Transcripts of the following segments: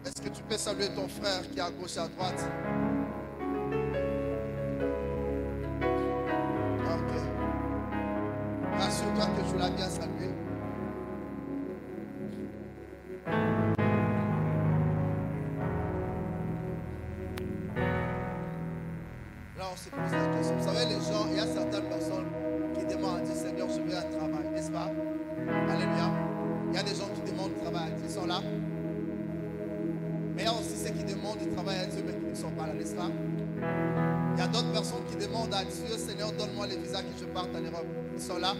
Est-ce que tu peux saluer ton frère qui est à gauche et à droite? Ok. Rassure-toi que tu l'as bien salué. Là, on se pose la question. Vous savez, les gens, il y a certaines personnes qui demandent à Dieu, Seigneur, je veux un travail, n'est-ce pas? Alléluia. Il y a des gens qui demandent du travail à Dieu, ils sont là. Mais il y a aussi ceux qui demandent du travail à Dieu, mais qui ne sont pas là, n'est-ce pas? Il y a d'autres personnes qui demandent à Dieu, Seigneur, donne-moi les visas que je parte en Europe. Ils sont là.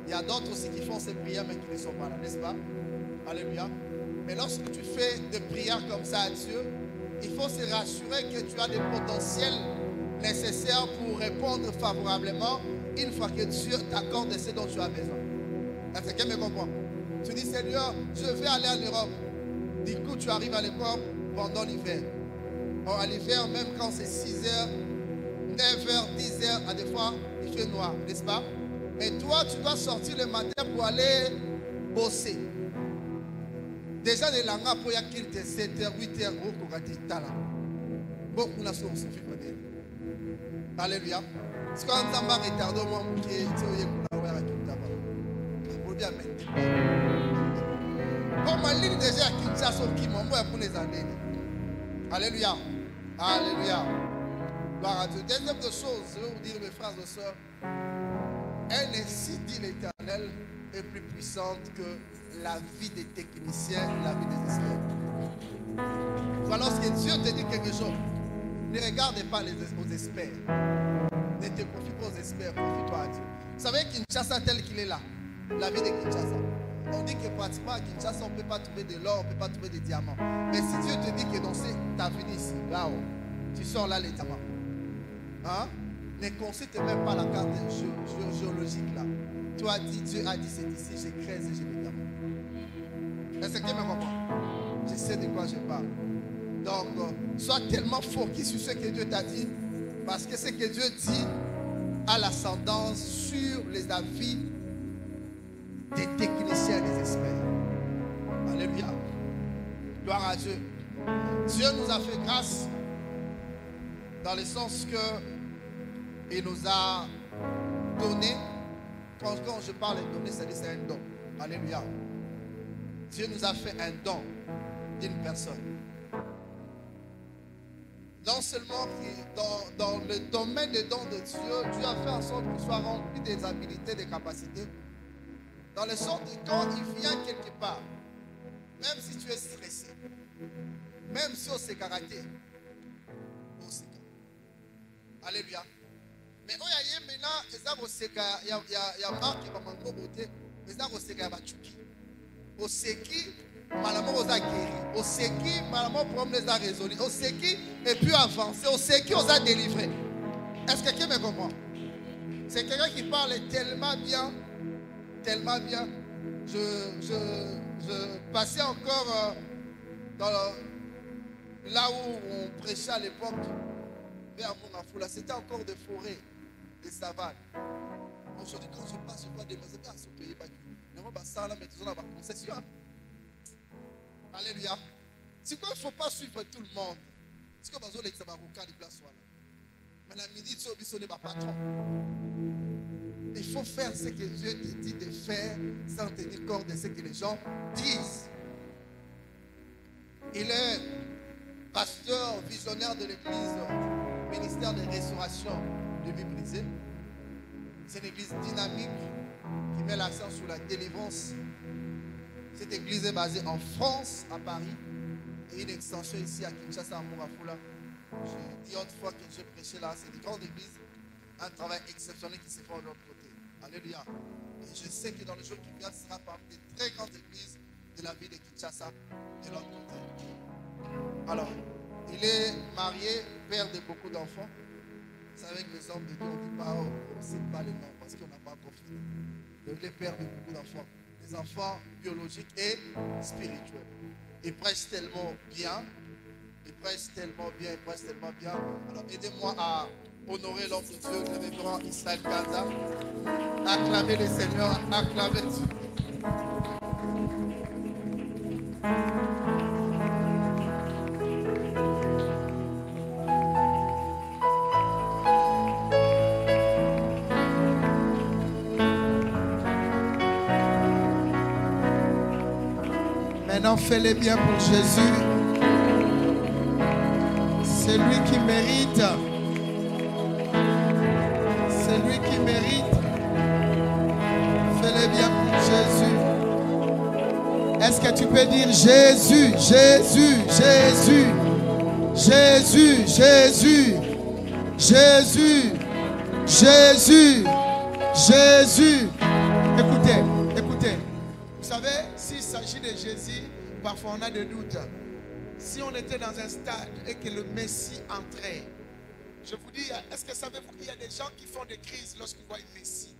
Il y a d'autres aussi qui font ces prières, mais qui ne sont pas là, n'est-ce pas? Alléluia. Mais lorsque tu fais des prières comme ça à Dieu, il faut se rassurer que tu as des potentiels nécessaires pour répondre favorablement une fois que Dieu t'accorde ce dont tu as besoin. Est-ce que quelqu'un me comprend? Tu dis, Seigneur, je vais aller en Europe. Du coup, tu arrives à l'Europe pendant l'hiver. Or, à l'hiver, même quand c'est 6h, 9h, 10h, à des fois, il fait noir, n'est-ce pas? Et toi, tu dois sortir le matin pour aller bosser. Déjà, les langues, il y a 7h, 8h, bon, on a son suffit. Alléluia. C'est quand on va retarder au moins pour qu'il y ait comme en ligne déjà qui t'a sorti mon mot pour les années. Alléluia. Alléluia. Gloire à Dieu. Deuxième de choses, je vais vous dire, mes frères et sœurs, elle est, si dit l'Éternel, est plus puissante que la vie des techniciens, la vie des experts. Voilà, lorsque Dieu te dit quelque chose, ne regarde pas aux experts. Ne te confie pas aux experts, confie-toi à Dieu. Vous savez Kinshasa tel qu'il est là, la vie de Kinshasa. On dit que pratiquement à Kinshasa, on ne peut pas trouver de l'or, on ne peut pas trouver des diamants. Mais si Dieu te dit que dans ta vie ici, là-haut, tu sors là les diamants. Hein? Ne consulte même pas la carte géologique là. Tu as dit, Dieu a dit c'est ici, j'ai creusé, j'ai les diamants. Est-ce que tu me comprends? Je sais de quoi je parle. Donc, sois tellement focus sur ce que Dieu t'a dit, parce que ce que Dieu dit a l'ascendance sur les avis des techniciens et des experts. Alléluia. Gloire à Dieu. Dieu nous a fait grâce dans le sens que il nous a donné. Quand je parle de donner, c'est un don. Alléluia. Dieu nous a fait un don d'une personne. Non seulement dans le domaine des dons de Dieu, Dieu a fait en sorte qu'il soit rempli des habilités, des capacités. Dans le sens que quand il vient quelque part, même si tu es stressé, même si on s'est caractère, on s'est caractère. Alléluia. Mais on y a maintenant, il y a marque qui va m'en beauté, mais ça, on s'est caractère. On sait qui, malamment, on a guéri. On sait qui, malamment, problème les a résolus. On sait qui, et puis avancer. On sait qui, on a délivré. Est-ce que quelqu'un me comprend? C'est quelqu'un qui parle tellement bien. Tellement bien. Je passais encore là où on prêchait à l'époque vers Monafoula. C'était encore des forêts, des savanes. Aujourd'hui, quand je passe, je vois des maisons à ce pays. Ça là, mais toujours dans la concession. Alléluia. C'est quoi, il ne faut pas suivre tout le monde. C'est quoi, parce que les Samaroukas, les places sont là. Mais la midi, tu es sonné par patron. Il faut faire ce que Dieu te dit de faire sans tenir compte de ce que les gens disent. Il est pasteur visionnaire de l'église, ministère de restauration de vie brisée. C'est une église dynamique qui met l'accent sur la délivrance. Cette église est basée en France, à Paris, et une extension ici à Kinshasa, à Mourafoula. J'ai dit autrefois que j'ai prêché là, c'est une grande église, un travail exceptionnel qui se fait de l'autre côté. Alléluia. Et je sais que dans le jour qui vient, ce sera parmi les très grandes églises de la ville de Kinshasa, de l'autre côté. Alors, il est marié, père de beaucoup d'enfants. Vous savez que les hommes de Dieu, on ne dit pas, on ne sait pas les noms parce qu'on n'a pas encore fini. Donc, il est père de beaucoup d'enfants. Des enfants biologiques et spirituels. Il prêche tellement bien. Il prêche tellement bien. Il prêche tellement bien. Alors, aidez-moi à honorer l'homme de Dieu, le révérend Israël Gaza. Acclamez le Seigneur. Acclamez Dieu. Maintenant, fais-les bien pour Jésus. C'est lui qui mérite. C'est lui qui mérite. Fais-les bien pour Jésus. Est-ce que tu peux dire Jésus, Jésus, Jésus, Jésus, Jésus, Jésus, Jésus, Jésus. Écoutez, écoutez. Vous savez, s'il s'agit de Jésus, parfois on a des doutes. Si on était dans un stade et que le Messie entrait, je vous dis, est-ce que savez-vous qu'il y a des gens qui font des crises lorsqu'ils voient le Messie?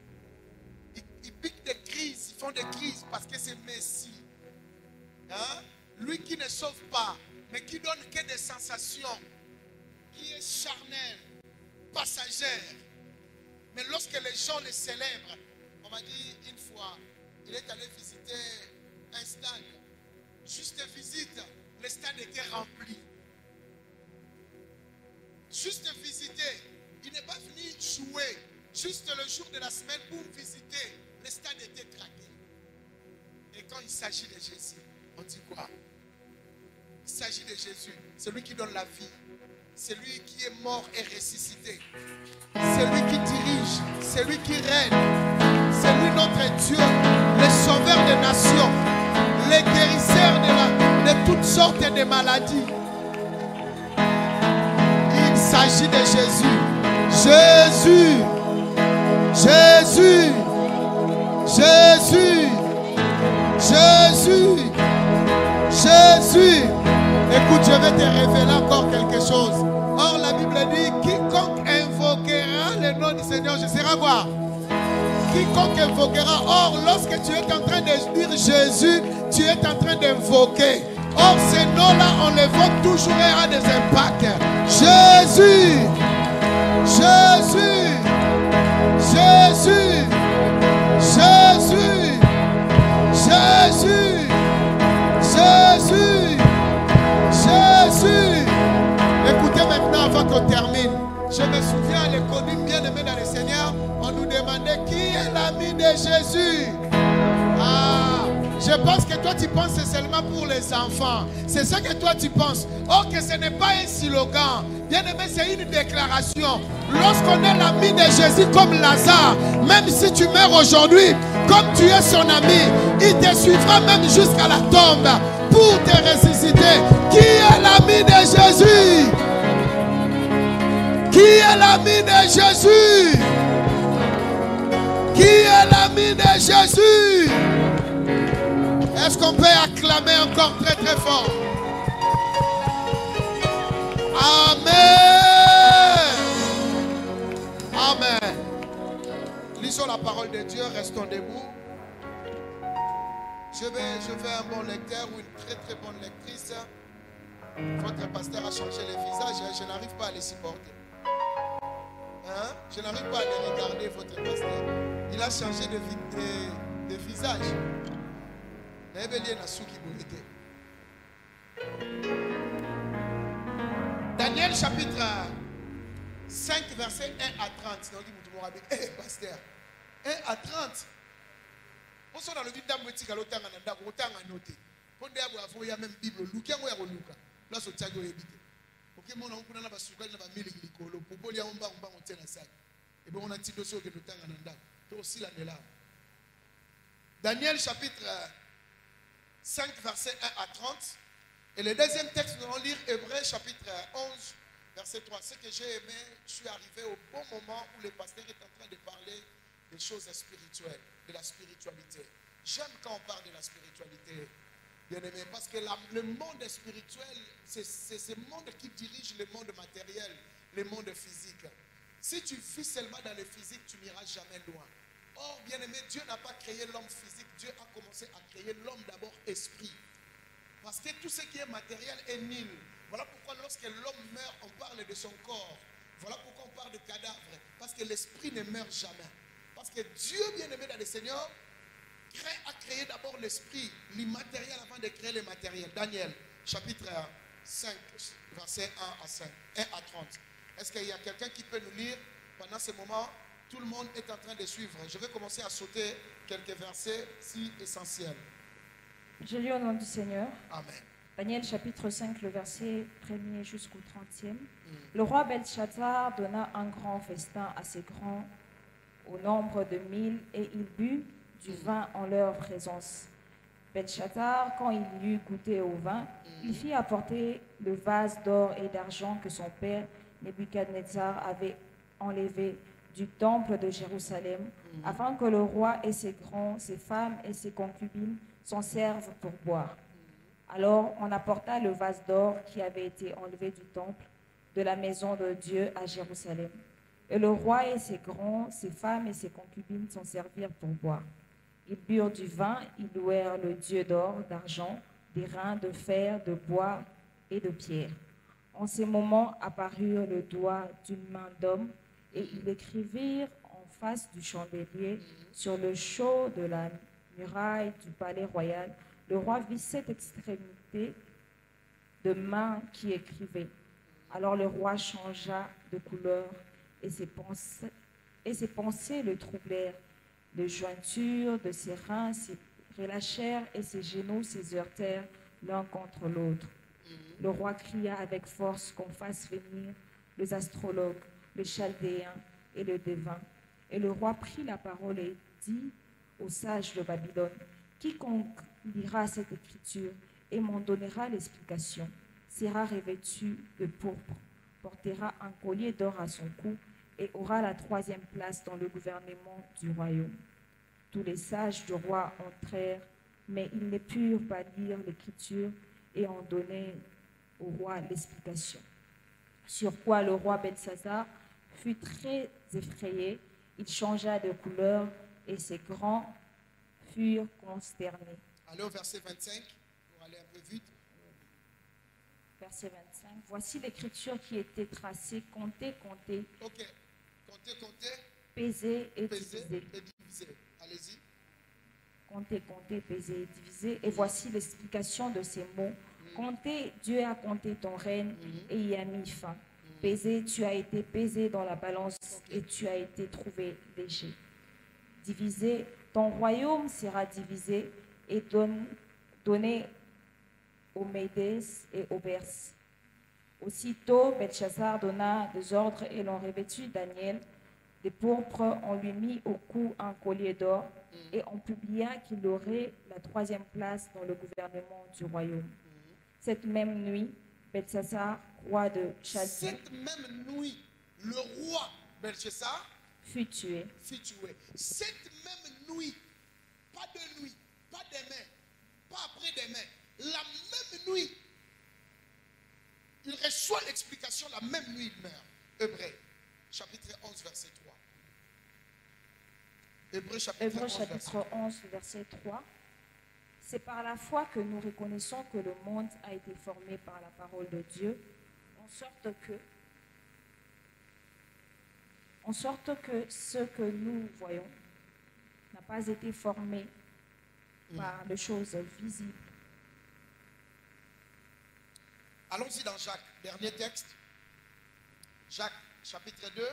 Ils piquent des crises, ils font des crises parce que c'est Messie. Hein? Lui qui ne sauve pas, mais qui donne que des sensations, qui est charnel, passagère. Mais lorsque les gens le célèbrent, on m'a dit une fois, il est allé visiter un stade. Juste visite, le stade était rempli. Juste visiter, il n'est pas venu jouer. Juste le jour de la semaine pour visiter, le stade était craqué. Et quand il s'agit de Jésus, on dit quoi? Il s'agit de Jésus, c'est lui qui donne la vie. C'est lui qui est mort et ressuscité. C'est lui qui dirige, c'est lui qui règne. C'est lui notre Dieu, le sauveur des nations, le guérisseur de toutes sortes de maladies. Il s'agit de Jésus. Jésus, Jésus, Jésus, Jésus, Jésus. Écoute, je vais te révéler encore quelque chose. Or, la Bible dit, quiconque invoquera le nom du Seigneur, je serai quoi? Quiconque invoquera. Or, lorsque tu es en train de dire Jésus, tu es en train d'invoquer. Or, ces noms-là, on les voit toujours et a des impacts. Jésus, Jésus, Jésus, Jésus, Jésus, Jésus, Jésus. Écoutez maintenant avant qu'on termine. Je me souviens, les connus bien-aimés dans le Seigneur, on nous demandait qui est l'ami de Jésus. Ah, je pense que toi tu penses que c'est seulement pour les enfants. C'est ça que toi tu penses. Or que ce n'est pas un slogan. Bien-aimé, c'est une déclaration. Lorsqu'on est l'ami de Jésus comme Lazare, même si tu meurs aujourd'hui, comme tu es son ami, il te suivra même jusqu'à la tombe pour te ressusciter. Qui est l'ami de Jésus? Qui est l'ami de Jésus? Qui est l'ami de Jésus? Est-ce qu'on peut acclamer encore très très fort? Amen. Amen. Lisons la parole de Dieu, restons debout. Je vais un bon lecteur ou une très très bonne lectrice. Votre pasteur a changé les visages, je n'arrive pas à les supporter. Hein? Je n'arrive pas à les regarder, votre pasteur. Il a changé de visage. Daniel chapitre 5 verset 1 à 30. Pasteur, 1 à 30. On sort dans le vide d'Amoué Tigalotang en Anda, autant à noter. Quand il y a même Bible, Luka ou Luka. Là, c'est Tiago évité. Ok, mon oncle n'a pas souffert, n'a pas mis les glycoles. Pour Bolia, on va monter la salle. Et bien, on a dit dossier que le temps en Anda. C'est aussi l'année là. Daniel chapitre 5, verset 1 à 30. Et le deuxième texte, nous allons lire Hébreux chapitre 11, verset 3. Ce que j'ai aimé, je suis arrivé au bon moment où le pasteur est en train de parler des choses spirituelles, de la spiritualité. J'aime quand on parle de la spiritualité, bien aimé, parce que le monde spirituel, c'est ce monde qui dirige le monde matériel, le monde physique. Si tu vis seulement dans le physique, tu n'iras jamais loin. Or, bien aimé, Dieu n'a pas créé l'homme physique, Dieu a commencé à créer l'homme d'abord esprit. Parce que tout ce qui est matériel est nul. Voilà pourquoi lorsque l'homme meurt, on parle de son corps. Voilà pourquoi on parle de cadavre. Parce que l'esprit ne meurt jamais. Parce que Dieu, bien aimé dans le Seigneur, a créé d'abord l'esprit, l'immatériel avant de créer le matériel. Daniel, chapitre 5, verset 1 à 5, 1 à 30. Est-ce qu'il y a quelqu'un qui peut nous lire pendant ce moment? Tout le monde est en train de suivre. Je vais commencer à sauter quelques versets si essentiels. Je lis au nom du Seigneur. Amen. Daniel chapitre 5, le verset 1er jusqu'au 30e. Le roi Belshazzar donna un grand festin à ses grands au nombre de 1000 et il but du vin en leur présence. Belshazzar, quand il eut goûté au vin, il fit apporter le vase d'or et d'argent que son père Nebuchadnezzar avait enlevé du temple de Jérusalem, afin que le roi et ses grands, ses femmes et ses concubines s'en servent pour boire. Alors on apporta le vase d'or qui avait été enlevé du temple de la maison de Dieu à Jérusalem. Et le roi et ses grands, ses femmes et ses concubines s'en servirent pour boire. Ils burent du vin, ils louèrent le Dieu d'or, d'argent, d'airain, de fer, de bois et de pierre. En ces moments apparurent le doigt d'une main d'homme et ils écrivirent en face du chandelier sur le sceau de la muraille du palais royal. Le roi vit cette extrémité de main qui écrivait. Alors le roi changea de couleur et ses pensées le troublèrent. Les jointures de ses reins se relâchèrent et ses genoux se heurtèrent l'un contre l'autre. Le roi cria avec force qu'on fasse venir les astrologues, les chaldéens et les devins. Et le roi prit la parole et dit aux sages de Babylone, « Quiconque lira cette écriture et m'en donnera l'explication, sera revêtu de pourpre, portera un collier d'or à son cou et aura la 3e place dans le gouvernement du royaume. » Tous les sages du roi entrèrent, mais ils ne purent pas lire l'écriture et en donner au roi l'explication. Sur quoi le roi Belshazzar fut très effrayé, il changea de couleur et ses grands furent consternés. Allez au verset 25, pour aller un peu vite. Verset 25. Voici l'écriture qui était tracée, comptez, comptez. Ok, comptez, comptez. Pesez et Pesez divisez. et divisez. Allez-y. Comptez, comptez, pesez et divisez. Et voici l'explication de ces mots. Comptez, Dieu a compté ton règne et y a mis fin. Pesé, tu as été pesé dans la balance et tu as été trouvé léger. Divisé, ton royaume sera divisé et donné aux Médès et aux Perses. Aussitôt, Belshazzar donna des ordres et l'on revêtit Daniel de pourpre, on lui mit au cou un collier d'or et on publia qu'il aurait la 3e place dans le gouvernement du royaume. Cette même nuit, Belshazzar, roi de Chaldée, Cette même nuit, le roi Belshazzar fut tué. fut tué. Cette même nuit, pas de nuit, pas demain, pas après demain, la même nuit, il reçoit l'explication, la même nuit il meurt. Hébreux, chapitre 11, verset 3. Hébreux, chapitre Hébreux 11, verset 3. chapitre 11, verset 3. C'est par la foi que nous reconnaissons que le monde a été formé par la parole de Dieu, en sorte que ce que nous voyons n'a pas été formé par les choses visibles. Allons-y dans Jacques, dernier texte. Jacques, chapitre 2.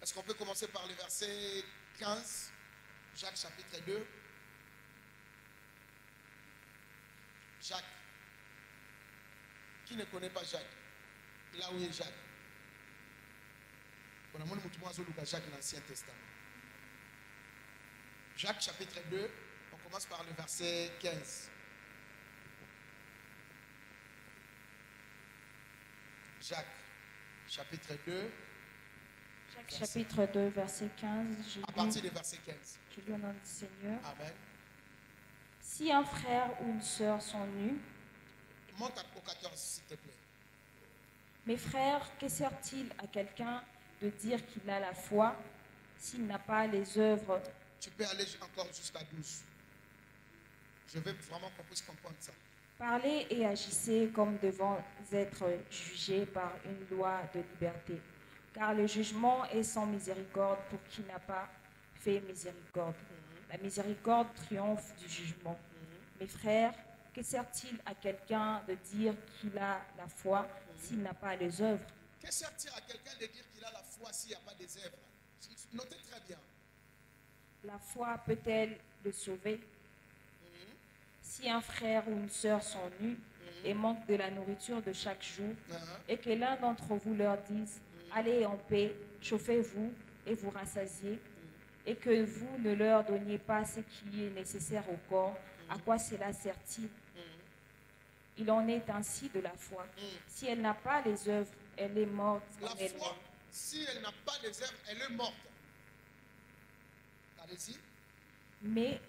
Est-ce qu'on peut commencer par le verset 15? Jacques, chapitre 2. Jacques. Qui ne connaît pas Jacques? Là où est Jacques? On a mon Jacques dans l'Ancien Testament. Jacques, chapitre 2. On commence par le verset 15. Jacques, chapitre 2. Jacques chapitre 2, verset 15. À partir du verset 15. Je lis au nom du Seigneur. Amen. Si un frère ou une sœur sont nus, Monte au 14, s'il te plaît. mes frères, que sert-il à quelqu'un de dire qu'il a la foi s'il n'a pas les œuvres? Tu peux aller encore jusqu'à 12. Je veux vraiment qu'on puisse comprendre ça. Parlez et agissez comme devant être jugés par une loi de liberté. Car le jugement est sans miséricorde pour qui n'a pas fait miséricorde. La miséricorde triomphe du jugement. Mes frères, que sert-il à quelqu'un de dire qu'il a la foi s'il n'a pas les œuvres? Que sert-il à quelqu'un de dire qu'il a la foi s'il n'y a pas des œuvres? Notez très bien. La foi peut-elle le sauver. Si un frère ou une sœur sont nus et manquent de la nourriture de chaque jour, et que l'un d'entre vous leur dise « Allez en paix, chauffez-vous et vous rassasiez », et que vous ne leur donniez pas ce qui est nécessaire au corps, à quoi cela sert-il? Il en est ainsi de la foi. Si elle n'a pas les œuvres, elle est morte en La elle-même. foi, si elle n'a pas les œuvres, elle est morte. Allez-y. Mais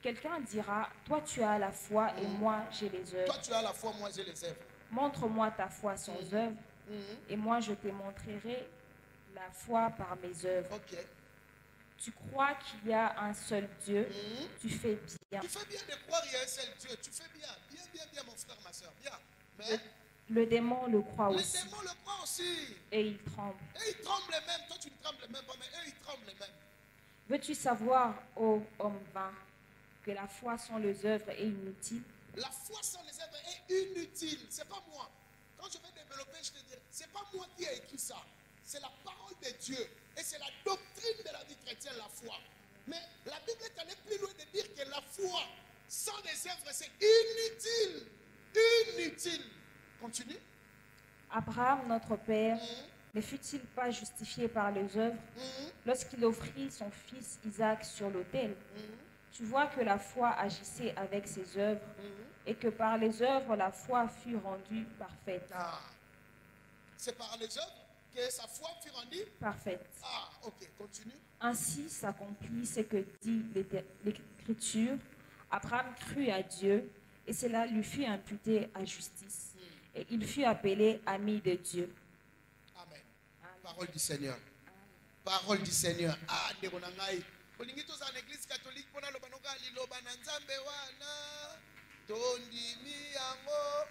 quelqu'un dira, toi tu as la foi et moi j'ai les Toi œuvres. tu as la foi, moi j'ai les œuvres. Montre-moi ta foi sans œuvres et moi je te montrerai la foi par mes œuvres. Ok. Tu crois qu'il y a un seul Dieu, tu fais bien. Tu fais bien de croire qu'il y a un seul Dieu. Tu fais bien. Bien, bien, bien, mon frère, ma soeur. Bien. Mais Le démon le croit les aussi démons le croient aussi. et il tremble. Et ils tremblent les mêmes. Toi, tu ne trembles même pas, mais eux, ils tremblent les mêmes. Veux-tu savoir, ô homme vain, que la foi sans les œuvres est inutile? La foi sans les œuvres est inutile. C'est pas moi. Quand je vais développer, je te dis, c'est pas moi qui ai écrit ça. C'est la parole de Dieu. Et c'est la doctrine de la vie chrétienne, la foi. Mais la Bible est allée plus loin de dire que la foi sans les œuvres, c'est inutile. Inutile. Continue. Abraham, notre père, ne fut-il pas justifié par les œuvres lorsqu'il offrit son fils Isaac sur l'autel? Tu vois que la foi agissait avec ses œuvres et que par les œuvres, la foi fut rendue parfaite. Ah. C'est par les œuvres que sa foi fut rendue Parfaite. Ah, ok, continue. Ainsi s'accomplit ce que dit l'Écriture. Abraham crut à Dieu et cela lui fut imputé à justice. Et il fut appelé ami de Dieu. Amen. Parole du Seigneur. Parole du Seigneur. Ah, Neronangai. Olingi tous en église catholique pona lobanoka liloba na nzambe wana. Tondi miyango.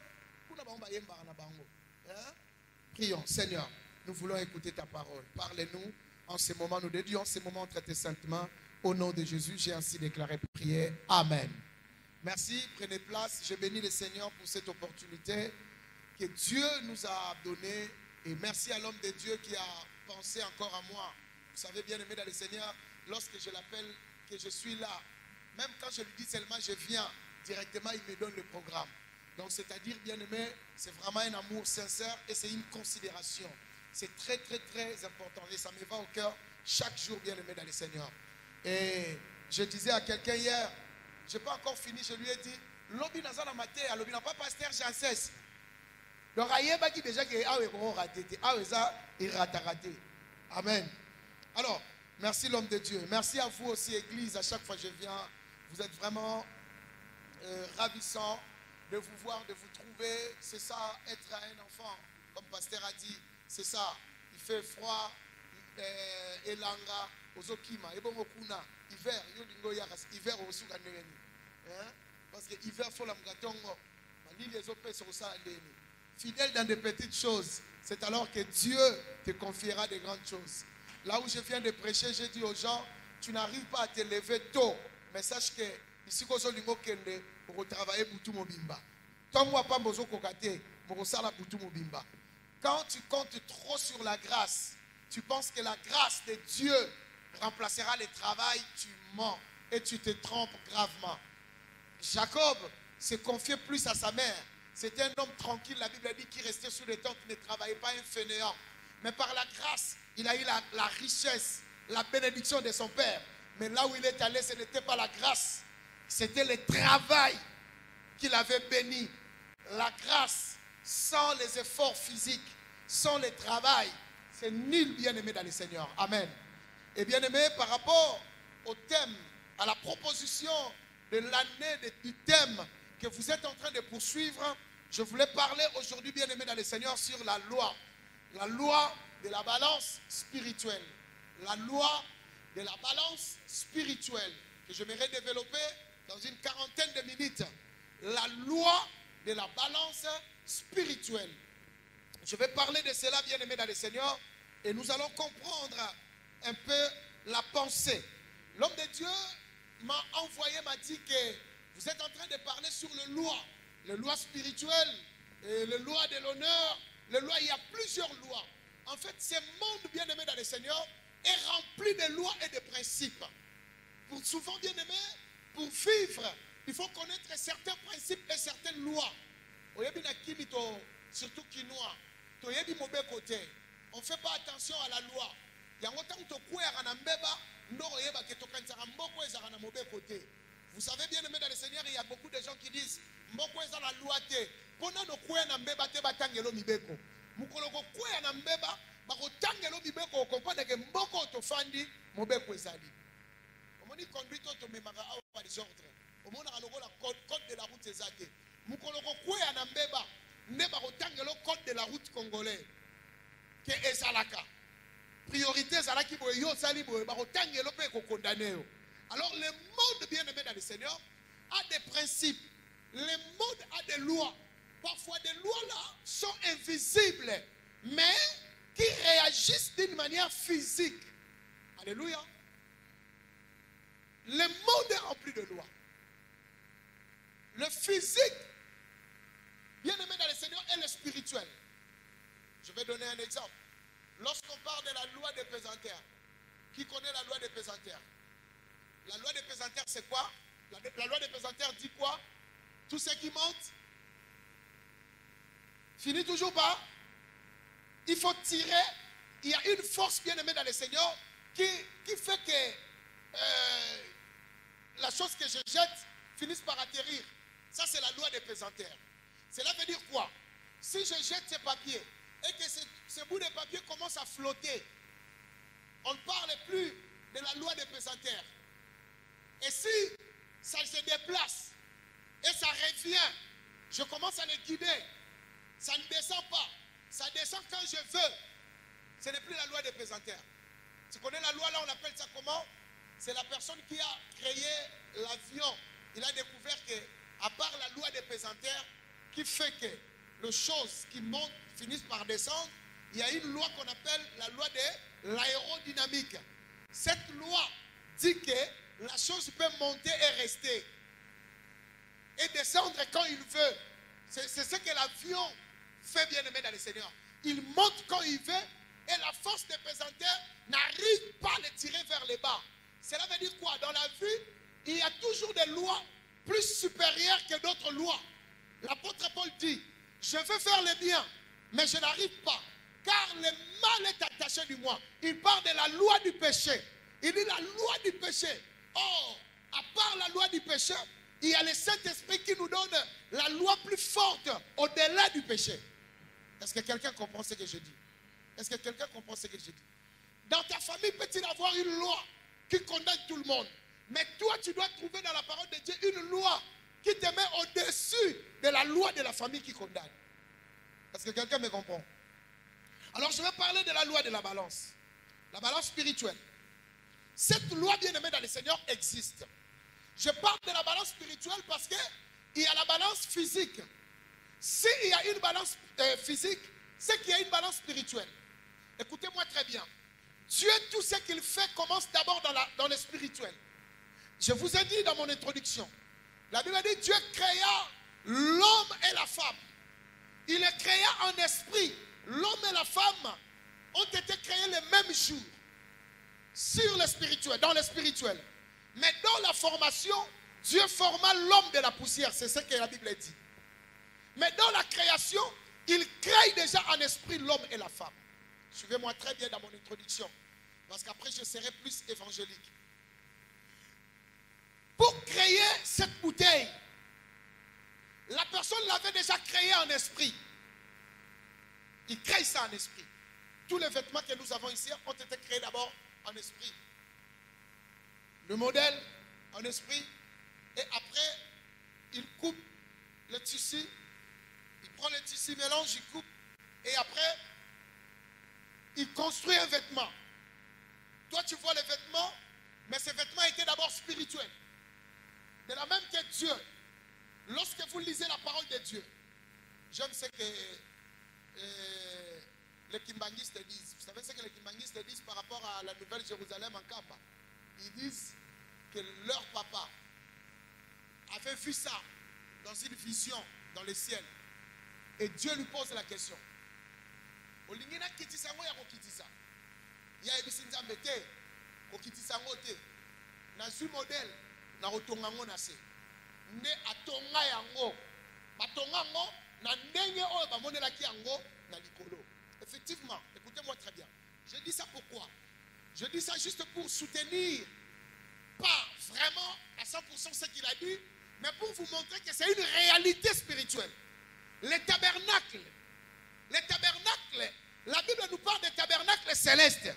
Kuna bamba yemba na bango. Hein? Prions, Seigneur. Nous voulons écouter ta parole. Parlez-nous en ce moment. Nous dédions ces moments entre tes saintes mains. Au nom de Jésus, j'ai ainsi déclaré prière. Amen. Merci. Prenez place. Je bénis le Seigneur pour cette opportunité que Dieu nous a donnée. Et merci à l'homme de Dieu qui a pensé encore à moi. Vous savez, bien aimé dans le Seigneur, lorsque je l'appelle, que je suis là, même quand je lui dis seulement je viens, directement il me donne le programme. Donc c'est-à-dire, bien aimé, c'est vraiment un amour sincère et c'est une considération. C'est très, très, très important. Et ça me va au cœur chaque jour, bien aimé dans le Seigneur. Et je disais à quelqu'un hier, je n'ai pas encore fini, je lui ai dit, l'obi n'a pas maté, l'obi n'a pas pasteur Janssès. Donc, il y a déjà qui est raté. Amen. Alors, merci l'homme de Dieu. Merci à vous aussi, Église. À chaque fois que je viens, vous êtes vraiment ravissant de vous voir, de vous trouver. C'est ça, être un enfant. Comme pasteur a dit, c'est ça. Il fait froid, elanga, ozokima, ebongokuna, hiver, yolingo yaras, hiver osuka neveni. Parce que hiver faut la mgatongo, manili ezope sur ça ndeni. Fidèle dans des petites choses, c'est alors que Dieu te confiera des grandes choses. Là où je viens de prêcher, j'ai dit aux gens, tu n'arrives pas à te lever tôt, mais sache que ici kozolingo kende pour travailler butu mobimba. Tant moi pas bozo kokate, pour sala butu mobimba. Quand tu comptes trop sur la grâce, tu penses que la grâce de Dieu remplacera le travail, tu mens et tu te trompes gravement. Jacob se confiait plus à sa mère. C'était un homme tranquille, la Bible dit, qui restait sous les tentes, qui ne travaillait pas, un fainéant. Mais par la grâce, il a eu la richesse, la bénédiction de son père. Mais là où il est allé, ce n'était pas la grâce, c'était le travail qu'il avait béni. La grâce, sans les efforts physiques, sans le travail, c'est nul, bien-aimé dans le Seigneur. Amen. Et bien-aimé, par rapport au thème, à la proposition de l'année du thème que vous êtes en train de poursuivre, je voulais parler aujourd'hui, bien-aimé dans le Seigneur, sur la loi. La loi de la balance spirituelle. La loi de la balance spirituelle que j'aimerais développer dans une quarantaine de minutes. La loi de la balance spirituelle. Je vais parler de cela, bien-aimé dans le Seigneur, et nous allons comprendre un peu la pensée. L'homme de Dieu m'a envoyé, m'a dit que vous êtes en train de parler sur les lois spirituelles, et les lois de l'honneur, les lois, il y a plusieurs lois. En fait, ce monde, bien-aimé dans le Seigneur, est rempli de lois et de principes. Pour souvent, bien-aimé, pour vivre, il faut connaître certains principes et certaines lois. Surtout quinoa, on ne fait pas attention à la loi. Vous savez bien, aimé dans le Seigneur, il y a beaucoup de gens qui disent Mboko est la loi. Pendant nos koué na mbeba te batangelo mibeko. Mukoloko koué na mbeba, bako tangelo mibeko, comprendre que mboko to fandi, mobeko ezali. Omoni conduite to memaka awa par les ordres. Omona kaloko la code de la route ezake. Mukoloko koué na mbeba, ne bako tangelo code de la route congolais. Que ezalaka. Priorité ezalaki boye yo sali boye, bako tangelo pe ko condamner. Alors le monde bien-aimé dans le Seigneur a des principes. Le monde a des lois. Parfois des lois là sont invisibles, mais qui réagissent d'une manière physique. Alléluia. Le monde est rempli de lois. Le physique, bien-aimé dans le Seigneur, est le spirituel. Je vais donner un exemple. Lorsqu'on parle de la loi des pesanteurs, qui connaît la loi des pesanteurs? La loi des pesanteurs, c'est quoi? La loi des pesanteurs dit quoi? Tout ce qui monte finit toujours pas. Il faut tirer. Il y a une force bien-aimée dans le Seigneur qui fait que la chose que je jette finisse par atterrir. Ça, c'est la loi des pesanteurs. Cela veut dire quoi? Si je jette ces papiers et que ce bout de papier commence à flotter, on ne parle plus de la loi des pesanteurs. Et si ça se déplace et ça revient, je commence à le guider. Ça ne descend pas. Ça descend quand je veux. Ce n'est plus la loi des pesanteurs. Tu connais la loi là, on appelle ça comment? C'est la personne qui a créé l'avion. Il a découvert que, à part la loi des pesanteurs, qui fait que les choses qui montent finissent par descendre, il y a une loi qu'on appelle la loi de l'aérodynamique. Cette loi dit que la chose peut monter et rester. Et descendre quand il veut. C'est ce que l'avion fait, bien aimé dans le Seigneur. Il monte quand il veut et la force des pesanteurs n'arrive pas à le tirer vers le bas. Cela veut dire quoi? Dans la vie, il y a toujours des lois plus supérieures que d'autres lois. L'apôtre Paul dit, je veux faire le bien, mais je n'arrive pas. Car le mal est attaché du moi. Il parle de la loi du péché. Il dit la loi du péché. Or, à part la loi du péché, il y a le Saint-Esprit qui nous donne la loi plus forte au-delà du péché. Est-ce que quelqu'un comprend ce que je dis? Est-ce que quelqu'un comprend ce que je dis? Dans ta famille, peut-il avoir une loi qui condamne tout le monde? Mais toi, tu dois trouver dans la parole de Dieu une loi qui te met au-dessus de la loi de la famille qui condamne. Est-ce que quelqu'un me comprend? Alors, je vais parler de la loi de la balance. La balance spirituelle. Cette loi, bien aimée dans le Seigneur, existe. Je parle de la balance spirituelle parce qu'il y a la balance physique. S'il y a une balance physique, c'est qu'il y a une balance spirituelle. Écoutez-moi très bien. Dieu, tout ce qu'il fait commence d'abord dans le spirituel. Je vous ai dit dans mon introduction, la Bible dit Dieu créa l'homme et la femme. Il les créa en esprit. L'homme et la femme ont été créés le même jour. Sur le spirituel, dans le spirituel. Mais dans la formation, Dieu forma l'homme de la poussière. C'est ce que la Bible dit. Mais dans la création, il crée déjà en esprit l'homme et la femme. Suivez-moi très bien dans mon introduction. Parce qu'après, je serai plus évangélique. Pour créer cette bouteille, la personne l'avait déjà créée en esprit. Il crée ça en esprit. Tous les vêtements que nous avons ici ont été créés d'abord en esprit. Le modèle en esprit. Et après, il coupe le tissu. Il prend le tissu, mélange, il coupe. Et après, il construit un vêtement. Toi, tu vois les vêtements, mais ces vêtements étaient d'abord spirituels. De la même que Dieu, lorsque vous lisez la parole de Dieu, j'aime ce que les kimbangistes disent. Vous savez ce que les kimbangistes disent par rapport à la Nouvelle Jérusalem en Kapa? Ils disent que leur papa avait vu ça dans une vision dans le ciel. Et Dieu lui pose la question. Olingina kitisango ya kokitisa. Ya ebisinza mbete kokitisango te. Na zu modèle na otonga ngo na se. Ne atonga yango. Batonga yango na ndenge oyo bamonelaki yango na likolo. Effectivement, écoutez-moi très bien. Je dis ça pourquoi? Je dis ça juste pour soutenir, pas vraiment à 100% ce qu'il a dit, mais pour vous montrer que c'est une réalité spirituelle. Les tabernacles, la Bible nous parle des tabernacles célestes.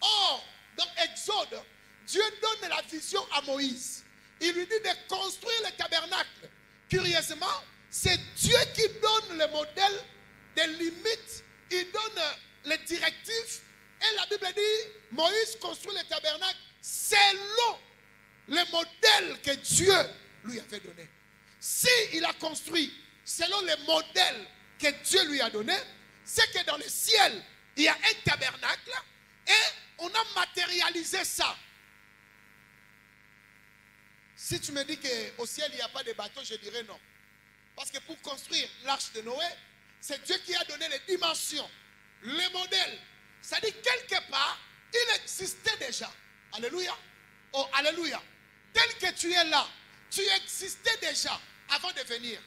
Or, dans Exode, Dieu donne la vision à Moïse. Il lui dit de construire le tabernacle. Curieusement, c'est Dieu qui donne le modèle, des limites, il donne les directives. Et la Bible dit, Moïse construit le tabernacle selon le modèle que Dieu lui avait donné. Si il a construit selon le modèle que Dieu lui a donné, c'est que dans le ciel, il y a un tabernacle et on a matérialisé ça. Si tu me dis qu'au ciel, il n'y a pas de bateau, je dirais non. Parce que pour construire l'arche de Noé, c'est Dieu qui a donné les dimensions, les modèles. Ça dit quelque part, il existait déjà. Alléluia. Oh, alléluia. Tel que tu es là, tu existais déjà avant de venir.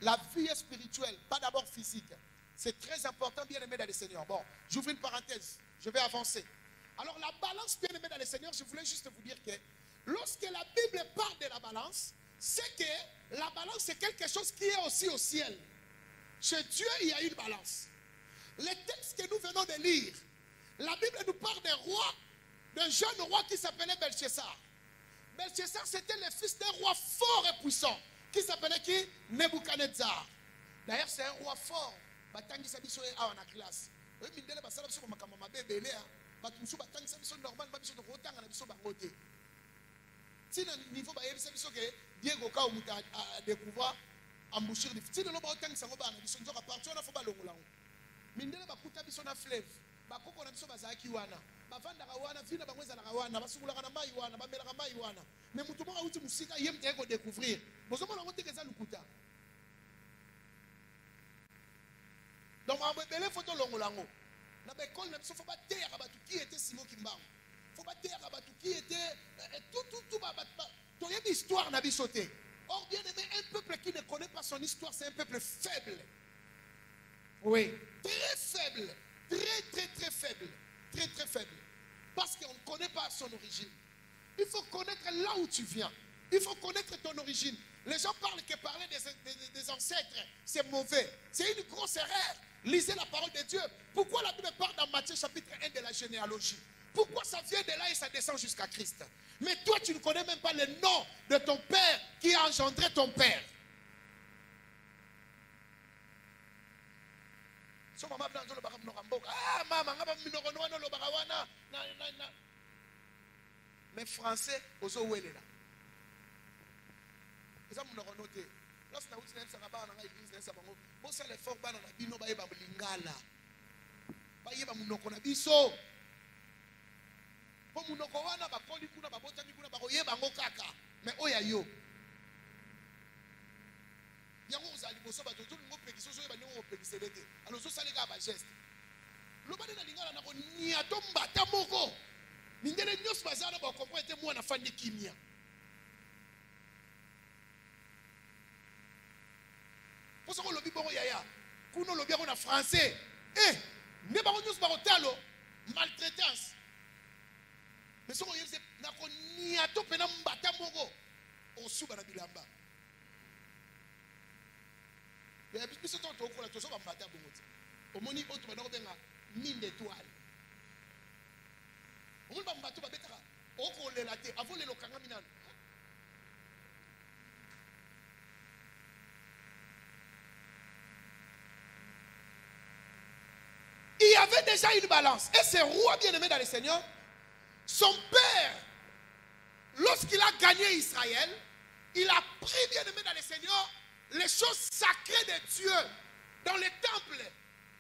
La vie est spirituelle, pas d'abord physique. C'est très important, bien aimé dans le Seigneur. Bon, j'ouvre une parenthèse, je vais avancer. Alors la balance, bien aimé dans le Seigneur, je voulais juste vous dire que lorsque la Bible parle de la balance, c'est que la balance c'est quelque chose qui est aussi au ciel. Chez Dieu, il y a une balance. Les textes que nous venons de lire, la Bible nous parle d'un roi, d'un jeune roi qui s'appelait Belshazar. Belshazar, c'était le fils d'un roi fort et puissant qui s'appelait qui? Nebuchadnezzar. D'ailleurs, c'est un roi fort. Batangi sabiso a en classe. Oui, mindele basala biso makama mabebe lea. Batumsu batangi sabiso normal babiso de rotanga na biso bangote. Si na niveau ba yebisa biso ke Diego ka umuta a découvrir embouchure de si no ba otangi sango ba na biso nzoka partout na fo ba longolango. Mindele bakuta biso na fleuve. Bakoko na biso bazaki wana. Bavandaka wana vina bangwezalaka wana basungulaka na mai wana bamelaka mai wana. Mais mutu mo auti musika yemte ko découvrir. Bozomo na ngote keza lukuta. Donc, on va faire photo longolango. Na bekol na biso faut pas terre abatu qui était Simon Kimbango. Faut pas terre abatu qui était tout ton histoire n'a biso sauté. Or bien aimé, un peuple qui ne connaît pas son histoire, c'est un peuple faible. Oui, très faible, très faible, très faible. Parce qu'on ne connaît pas son origine. Il faut connaître là où tu viens. Il faut connaître ton origine. Les gens parlent que parler des ancêtres, c'est mauvais. C'est une grosse erreur. Lisez la parole de Dieu. Pourquoi la Bible parle dans Matthieu chapitre 1 de la généalogie? Pourquoi ça vient de là et ça descend jusqu'à Christ? Mais toi, tu ne connais même pas le nom de ton père qui a engendré ton père. Mais français, aux ouélé là. Ils ont noté. Lorsque nous avons l'église, nous avons l'effort dans la Bible, nous avons lingala. Nous avons monoko biso. Pour monoko wana ba koli kuna ba botami kuna ba koyeba ngo kaka. Mais oya yo. Yango uzali boso ba toto ngo pekiso so ba ngo pekiselete. Alors so salega ba geste. Lo ba na lingala na ko nia to mbata moko. Ningele nyos bazana ba comprendre te mwana fandi kimia. Pour ça qu'on lobby bon yaya, qu'on lobby on a français. Eh, ne pas nous barotalo maltraitance. Mais ce qu'on y est, n'a qu'on n'y a tout penam batamogo au sous la bilamba. Mais puis ce temps au cours la chose va battre au moni autre maintenant benga mine d'étoiles. On va battre ba betara. Au cours les laté avant les lokanga minan. Il y avait déjà une balance. Et ce roi bien-aimé dans le Seigneur, son père, lorsqu'il a gagné Israël, il a pris bien-aimé dans le Seigneur les choses sacrées de Dieu dans les temples,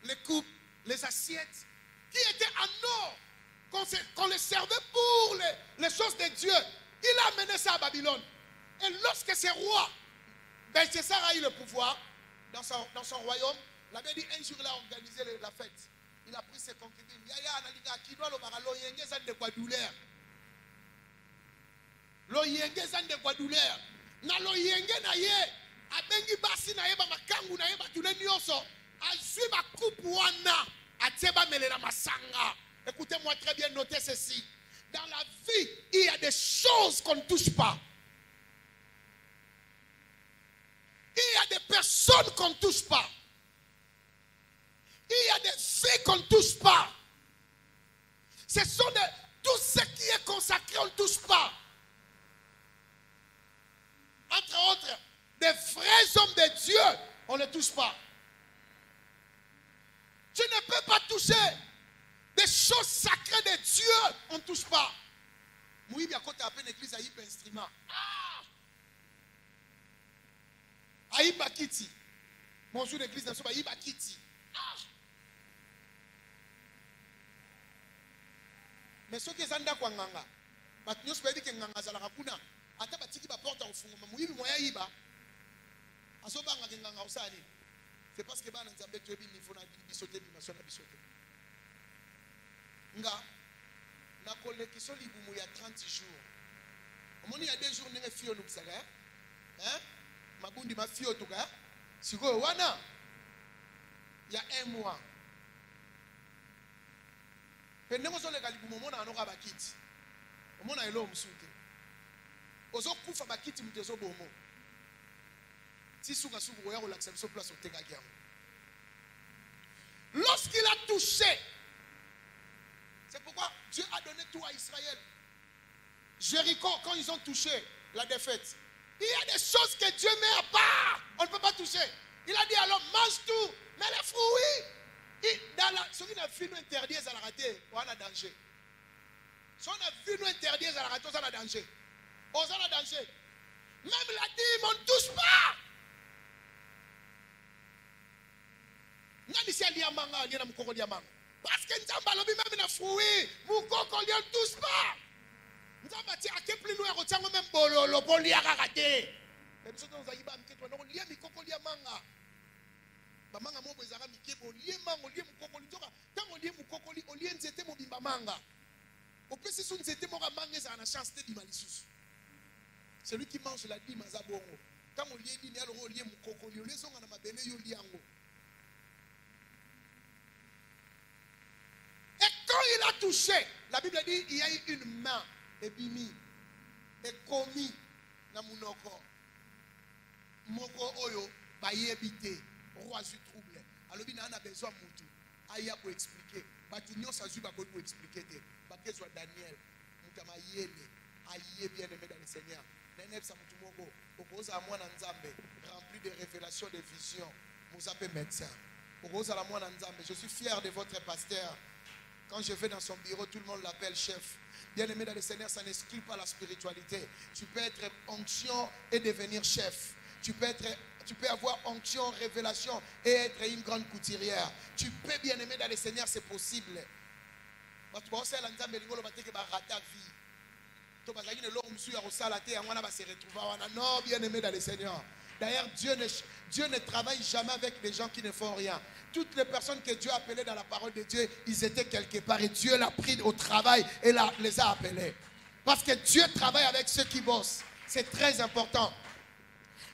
les coupes, les assiettes, qui étaient en or, qu'on les servait pour les choses de Dieu. Il a amené ça à Babylone. Et lorsque ce roi, Belshazar a eu le pouvoir dans son royaume, il avait dit un jour il a organisé la fête. Il a pris ses concubines. Yaya, qui doit le baralo, yengeza de quoi douleur. Loyenge zande kwa douleur. Na loyenge na ye. Abengi basi na ye ba makangu na ye ba tune nyonso. Azui ba coupe wana. Atieba melela masanga. Écoutez-moi très bien, notez ceci. Dans la vie, il y a des choses qu'on ne touche pas. Il y a des personnes qu'on ne touche pas. Il y a des vies qu'on ne touche pas. Ce sont tout ce qui est consacré, on ne touche pas. Entre autres, des vrais hommes de Dieu, on ne touche pas. Tu ne peux pas toucher des choses sacrées de Dieu, on ne touche pas. Moïbi a côté à peine église à hyper instrument. Aïba Kiti. Mon jour d'église dans ce Aïba Kiti. Mais ce qui est Zanda Kwanganga, maintenant je peux dire que Nganga Zalakuna, ata batiki ba porte au fond, Moïbi moya Iba. Asobanga Nganga Osani. C'est parce que Bana Nzambe tu es bien, il faut bisoter, bimasona bisoter. Nga, na kole qui sont libres il y a 30 jours. Au moins il y a 2 jours, n'est-ce fio nous ça, hein? Mabundi ma fio tout cas. Si go wana, il y a 1 mois. Pendant que les galibou moment na anoka bakiti. Au moins na elo msuke. Ozo kufa bakiti mtezo bomo. Si souka souka ya relaxer sur place au tegagiam. Lorsqu'il a touché, c'est pourquoi Dieu a donné tout à Israël. Jéricho, quand ils ont touché la défaite, il y a des choses que Dieu met à part. On ne peut pas toucher. Il a dit alors mange tout, mais les fruits. Ce qui a vu nous interdire, ça a raté. On a danger. Si on a vu nous interdire, ça a raté, on a danger. On a danger. Même la dîme, on ne touche pas. Nani si alia manga, alia na mukoko lia manga. Parce que Nzamba lobi même na fruit, mukoko lia ne touche pas. Nzamba ti ake plus loin rotiango même bololo bolia karaté. Mais biso to zayiba mketo na lia mikoko lia manga. Ba manga mo bezaka mikebo lia manga lia mukoko lia nzoka. Tango lia mukoko lia olie nzete mo bimba manga. Opesi su nzete mo ka manga za na chance te bima lisusu. Celui qui mange la dîme za bongo. Tango lia dîme alors lia mukoko lia les onga na mabele yo liango. Et quand il a touché, la Bible dit il y a eu une main, et bimi, et commis, na munoko, moko oyo, ba yebite, roi du trouble. Alors il a besoin de moutou, aya pour expliquer, batignon sa ju ba pour expliquer, ba que soit Daniel, mutama yele, aye bien aimé dans le Seigneur. Nenep sa moutou moko, opose à moi Nzambe, rempli de révélations, de visions, vous appelez médecin. Opose à la moi Nzambe, je suis fier de votre pasteur. Quand je vais dans son bureau, tout le monde l'appelle chef. Bien aimé dans le Seigneur, ça n'exclut pas la spiritualité. Tu peux être onction et devenir chef. Tu peux avoir onction, révélation et être une grande couturière. Tu peux, bien aimé dans le Seigneur, c'est possible. Non, bien aimé dans le Seigneur. D'ailleurs, Dieu ne travaille jamais avec des gens qui ne font rien. Toutes les personnes que Dieu a appelées dans la parole de Dieu, ils étaient quelque part et Dieu l'a pris au travail et les a appelés. Parce que Dieu travaille avec ceux qui bossent. C'est très important.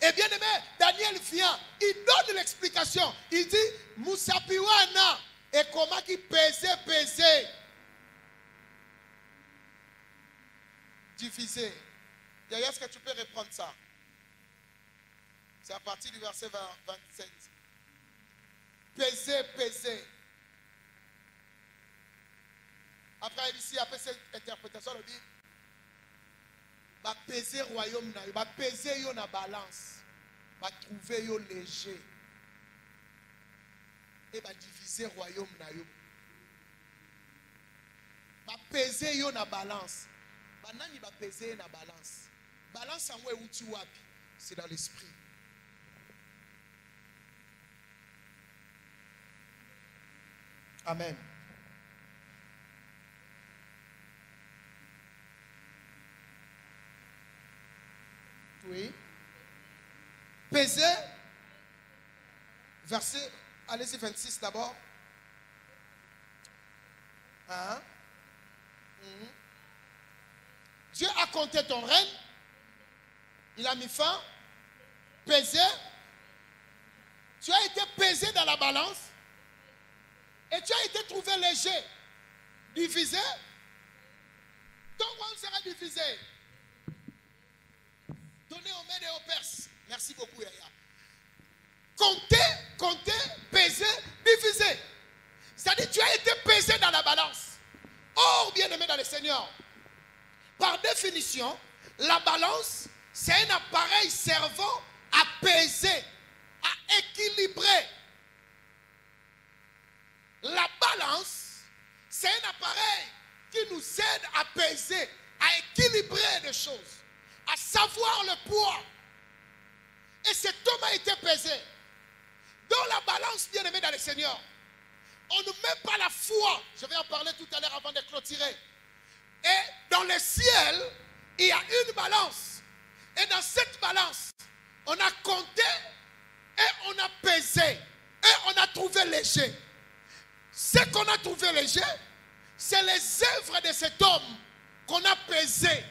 Et bien aimé, Daniel vient, il donne l'explication. Il dit, Moussapiwana, et comment il pesait. Divisé. D'ailleurs, est-ce que tu peux reprendre ça? C'est à partir du verset 27. Peser. Après, ici, après cette interprétation, on dit, va peser royaume, va peser yo na balance, va trouver yo léger, et va diviser royaume na yo. Va peser yo na balance. Banani va peser na balance. Balance en où tu wapi, c'est dans l'esprit. Amen. Oui. Peser. Verset, allez-y 26 d'abord. Hein? Dieu a compté ton règne. Il a mis fin. Pesé. Tu as été pesé dans la balance. Et tu as été trouvé léger. Divisé. Ton royaume sera divisé. Donné aux Mèdes et aux Perses. Merci beaucoup, Yaya. Compter, peser, diviser. C'est-à-dire que tu as été pesé dans la balance. Or, bien-aimé dans le Seigneur, par définition, la balance, c'est un appareil servant à peser, à équilibrer. La balance, c'est un appareil qui nous aide à peser, à équilibrer les choses, à savoir le poids. Et cet homme a été pesé. Dans la balance, bien-aimé dans le Seigneur, on ne met pas la foi. Je vais en parler tout à l'heure avant de clôturer. Et dans le ciel, il y a une balance. Et dans cette balance, on a compté et on a pesé. Et on a trouvé léger. Ce qu'on a trouvé léger, c'est les œuvres de cet homme qu'on a pesé.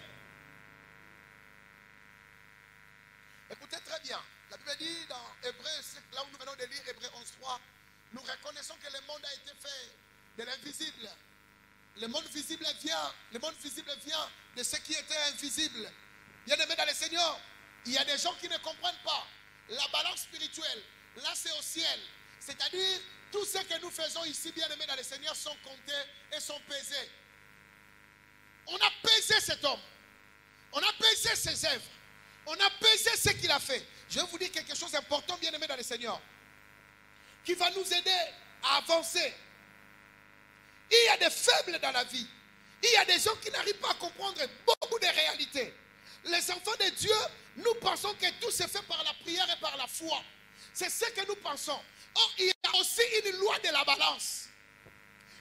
Écoutez très bien. La Bible dit dans Hébreu, là où nous venons de lire Hébreu 11.3, nous reconnaissons que le monde a été fait de l'invisible. Le monde visible vient de ce qui était invisible. Bien-aimé dans le Seigneur, il y a des gens qui ne comprennent pas. La balance spirituelle, là c'est au ciel. C'est-à-dire, tout ce que nous faisons ici, bien-aimé dans le Seigneur, sont comptés et sont pesés. On a pesé cet homme. On a pesé ses œuvres. On a pesé ce qu'il a fait. Je vais vous dire quelque chose d'important, bien-aimé dans le Seigneur, qui va nous aider à avancer. Il y a des faibles dans la vie. Il y a des gens qui n'arrivent pas à comprendre beaucoup de réalités. Les enfants de Dieu, nous pensons que tout se fait par la prière et par la foi. C'est ce que nous pensons. Or, il y a aussi une loi de la balance.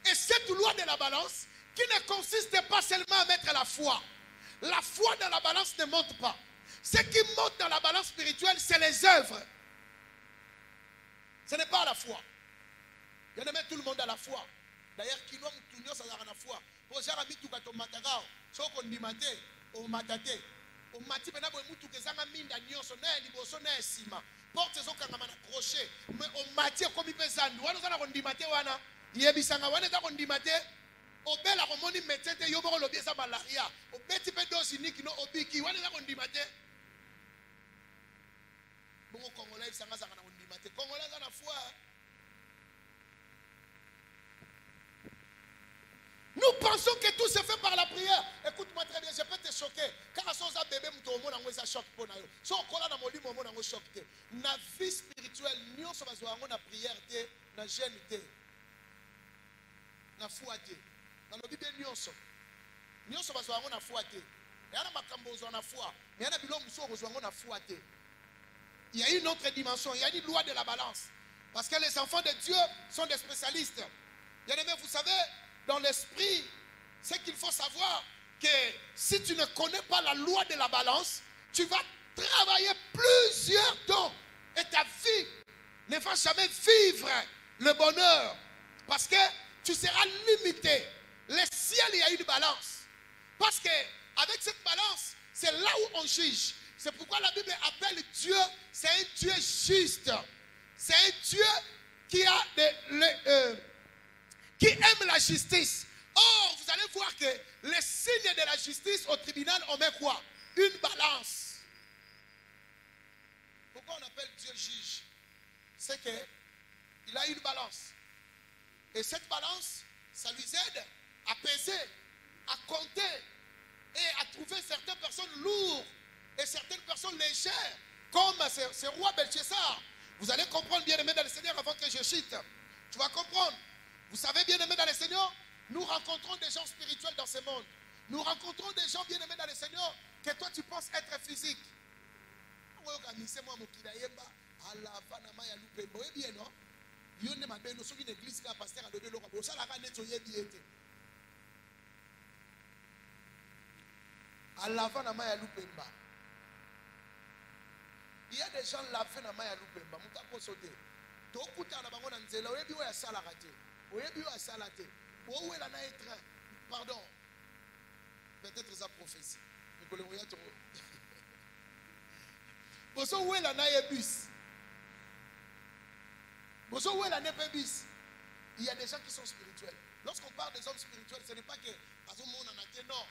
Et cette loi de la balance, qui ne consiste pas seulement à mettre la foi. La foi dans la balance ne monte pas. Ce qui monte dans la balance spirituelle, c'est les œuvres. Ce n'est pas la foi. Il y en a tout le monde à la foi. D'ailleurs, qui nous tournons ça à la foi. Pour ça, tu as ton matagao, ce qu'on dit maté, au matate. Au mati, maintenant, vous avez tout ça, mine d'agneau, son air, niveau, son air, sima. Porte son cameraman accroché. Mais au mati, comme il peut s'en douer, nous allons dire maté, wana. Il y a bisanga, wana, on dit maté. Au bel aromoni, mettez, yoboro, le biais, sa malaria. Au petit peu d'os, unique, no, au biki, wana, on dit maté. Bon, au Congolais, il s'en va, on dit maté. Congolais, on a la foi. Nous pensons que tout se fait par la prière. Écoute-moi très bien, je peux te choquer. Car si on a bébé, ça choque pour nous. Si on a un choc, la vie spirituelle, nous avons la prière, la jeûne, la foi. Dans la Bible, nous avons la foi. Il y a une autre dimension, il y a une loi de la balance. Parce que les enfants de Dieu sont des spécialistes. Bien aimé, vous savez, dans l'esprit, c'est qu'il faut savoir que si tu ne connais pas la loi de la balance, tu vas travailler plusieurs temps et ta vie ne va jamais vivre le bonheur parce que tu seras limité. Le ciel, il y a une balance. Parce que avec cette balance, c'est là où on juge. C'est pourquoi la Bible appelle Dieu, c'est un Dieu juste. C'est un Dieu qui a qui aime la justice. Or, vous allez voir que les signes de la justice au tribunal, on met quoi? Une balance. Pourquoi on appelle Dieu juge? C'est qu'il a une balance. Et cette balance, ça lui aide à peser, à compter et à trouver certaines personnes lourdes et certaines personnes légères, comme ce roi Belchessar. Vous allez comprendre, bien aimé dans le Seigneur, avant que je cite. Tu vas comprendre. Vous savez, bien aimé dans le Seigneur, nous rencontrons des gens spirituels dans ce monde. Nous rencontrons des gens bien aimés dans le Seigneur que toi tu penses être physique. Il y a des gens lavés dans Maya Lupemba. Pardon. Peut-être sa prophétie. Boso où est la naïbus? Boso où est la népébus? Il y a des gens qui sont spirituels. Lorsqu'on parle des hommes spirituels, ce n'est pas que non.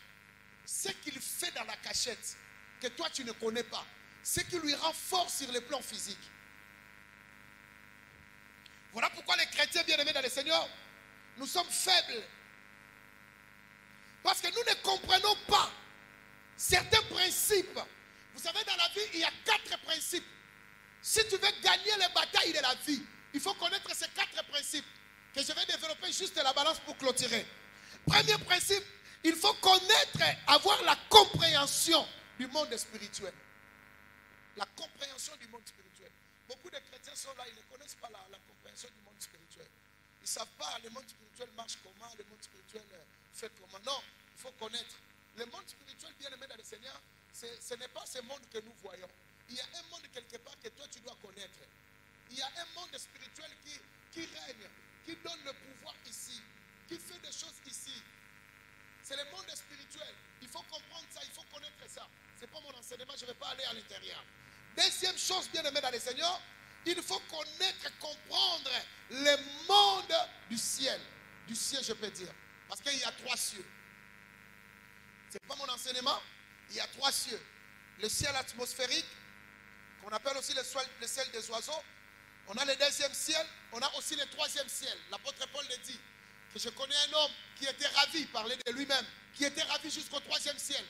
Ce qu'il fait dans la cachette, que toi tu ne connais pas, ce qui lui rend fort sur le plan physique. Voilà pourquoi les chrétiens bien-aimés dans le Seigneur, nous sommes faibles. Parce que nous ne comprenons pas certains principes. Vous savez, dans la vie, il y a 4 principes. Si tu veux gagner les batailles de la vie, il faut connaître ces 4 principes que je vais développer juste la balance pour clôturer. Premier principe, il faut connaître, avoir la compréhension du monde spirituel. La compréhension du monde spirituel. Beaucoup de chrétiens sont là, ils ne connaissent pas la compréhension du monde spirituel. Ils ne savent pas le monde spirituel marche comment, le monde spirituel fait comment. Non, il faut connaître. Le monde spirituel bien-aimé dans le Seigneur, ce n'est pas ce monde que nous voyons. Il y a un monde quelque part que toi tu dois connaître. Il y a un monde spirituel qui règne, qui donne le pouvoir ici, qui fait des choses ici. C'est le monde spirituel. Il faut comprendre ça, il faut connaître ça. Ce n'est pas mon enseignement, je ne vais pas aller à l'intérieur. Deuxième chose bien-aimée dans le Seigneur, il faut connaître, comprendre le monde du ciel. Du ciel, je peux dire. Parce qu'il y a 3 cieux. Ce n'est pas mon enseignement. Il y a 3 cieux. Le ciel atmosphérique, qu'on appelle aussi le ciel des oiseaux. On a le 2e ciel. On a aussi le 3e ciel. L'apôtre Paul le dit. Que je connais un homme qui était ravi, parler de lui-même, qui était ravi jusqu'au 3e ciel.